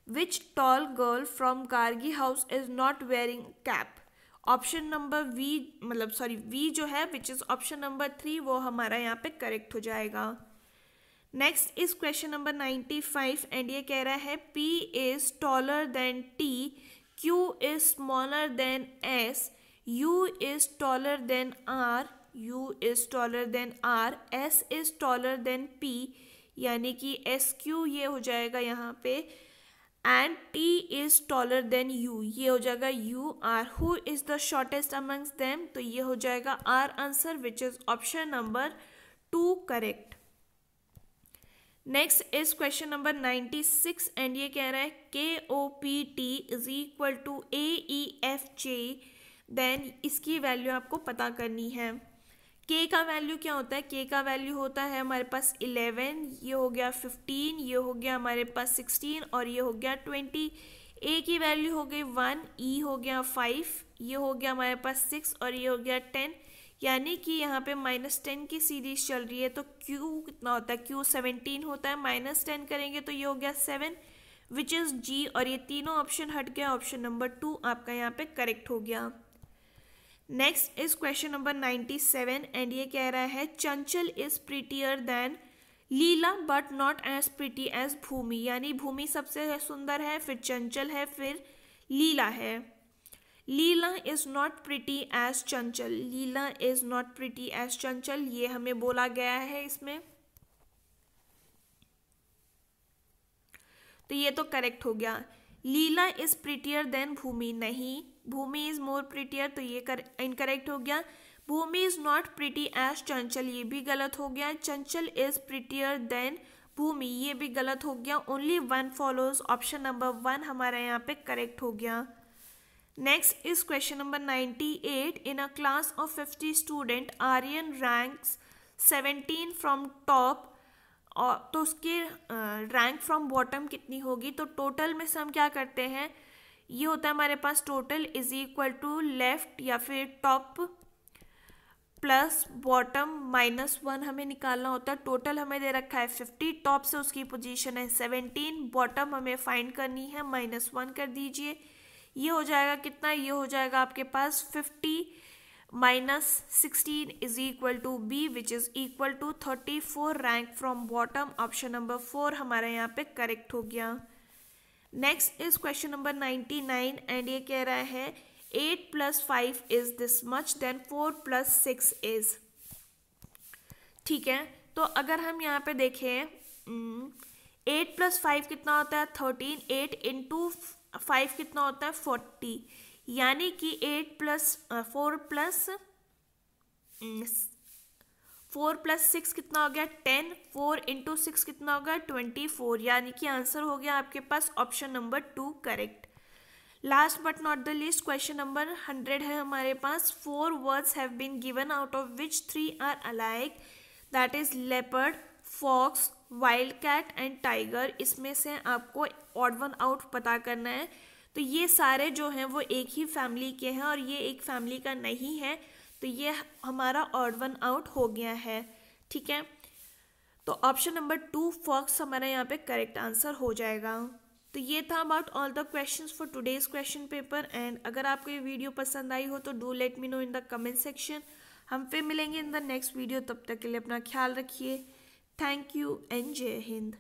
which tall girl from Gargi house is not wearing cap. Option number V जो है which is option number 3 वो हमारा यहाँ पे करेक्ट हो जाएगा। Next is question number 95 and ये कह रहा है P is taller than T, Q is smaller than S, U is taller than R, U is taller than R, S is taller than P, यानी कि SQ ये हो जाएगा यहाँ पे, and T is taller than U, ये हो जाएगा UR। Who is the shortest amongst them, तो ये हो जाएगा R answer, which is option number 2 correct। Next is question number 96 and ये कह रहा है KOPT is equal to AEFJ, then इसकी वैल्यू आपको पता करनी है। K का वैल्यू क्या होता है, K का वैल्यू होता है हमारे पास 11, ये हो गया 15, ये हो गया हमारे पास 16 और ये हो गया 20। A की वैल्यू हो गई 1, E हो गया 5, ये हो गया हमारे पास 6 और ये हो गया 10, यानी कि यहाँ पे -10 की सीरीज चल रही है। तो Q कितना होता है, Q 17 होता है, -10 करेंगे तो ये हो गया 7 विच इज़ G, और ये तीनों ऑप्शन हट गया, ऑप्शन नंबर 2 आपका यहाँ पे करेक्ट हो गया। Next is question number 97 and ये कह रहा है Chanchal is prettier than Leela but not as pretty as Bhoomi, यानी भूमि सबसे सुंदर है, फिर चंचल है, फिर लीला है। लीला is not pretty as Chanchal, Leela is not pretty as चंचल, ये हमें बोला गया है इसमें, तो ये तो करेक्ट हो गया। लीला इज प्रिटियर देन भूमि, नहीं, भूमि इज मोर प्रिटियर, तो ये इनकरेक्ट हो गया। भूमि इज नॉट प्रिटी एज चंचल, ये भी गलत हो गया। चंचल इज प्रिटियर देन भूमि, ये भी गलत हो गया। Only one follows, option number 1 हमारा यहाँ पे करेक्ट हो गया। Next is question number 98। In a class of 50 student Aryan ranks 17 from top, तो उसकी रैंक फ्रॉम बॉटम कितनी होगी? तो टोटल में से हम क्या करते हैं, ये होता है हमारे पास total is equal to left या फिर टॉप प्लस बॉटम -1 हमें निकालना होता है। टोटल हमें दे रखा है 50, टॉप से उसकी पोजीशन है 17, बॉटम हमें फाइंड करनी है, -1 कर दीजिए। ये हो जाएगा कितना, ये हो जाएगा आपके पास 50 -16 is equal to B which is equal to 34 rank from bottom, option number 4 हमारा यहाँ पे करेक्ट हो गया। Next is question number 99 and ये कह रहा है 8 + 5 इज दिस मच देन 4 + 6 इज, ठीक है। तो अगर हम यहाँ पे देखें 8 + 5 कितना होता है 13, 8 × 5 कितना होता है 40, यानी कि 4 + 6 कितना हो गया 10, 4 × 6 कितना होगा 24, यानी कि आंसर हो गया आपके पास option number 2 correct. Last but not the least question number 100 है हमारे पास। 4 words have been given out of which 3 are alike, that is leopard, fox, wild cat and tiger. इसमें से आपको ऑड वन आउट पता करना है। तो ये सारे जो हैं वो एक ही फैमिली के हैं और ये एक फैमिली का नहीं है, तो ये हमारा ऑड वन आउट हो गया है, ठीक है। तो ऑप्शन नंबर 2 फॉक्स हमारा यहाँ पे करेक्ट आंसर हो जाएगा। तो ये था about all the questions for today's question paper. And अगर आपको ये वीडियो पसंद आई हो तो do let me know in the comment section. हम फिर मिलेंगे इन द नेक्स्ट वीडियो, तब तक के लिए अपना ख्याल रखिए। थैंक यू एंड जय हिंद।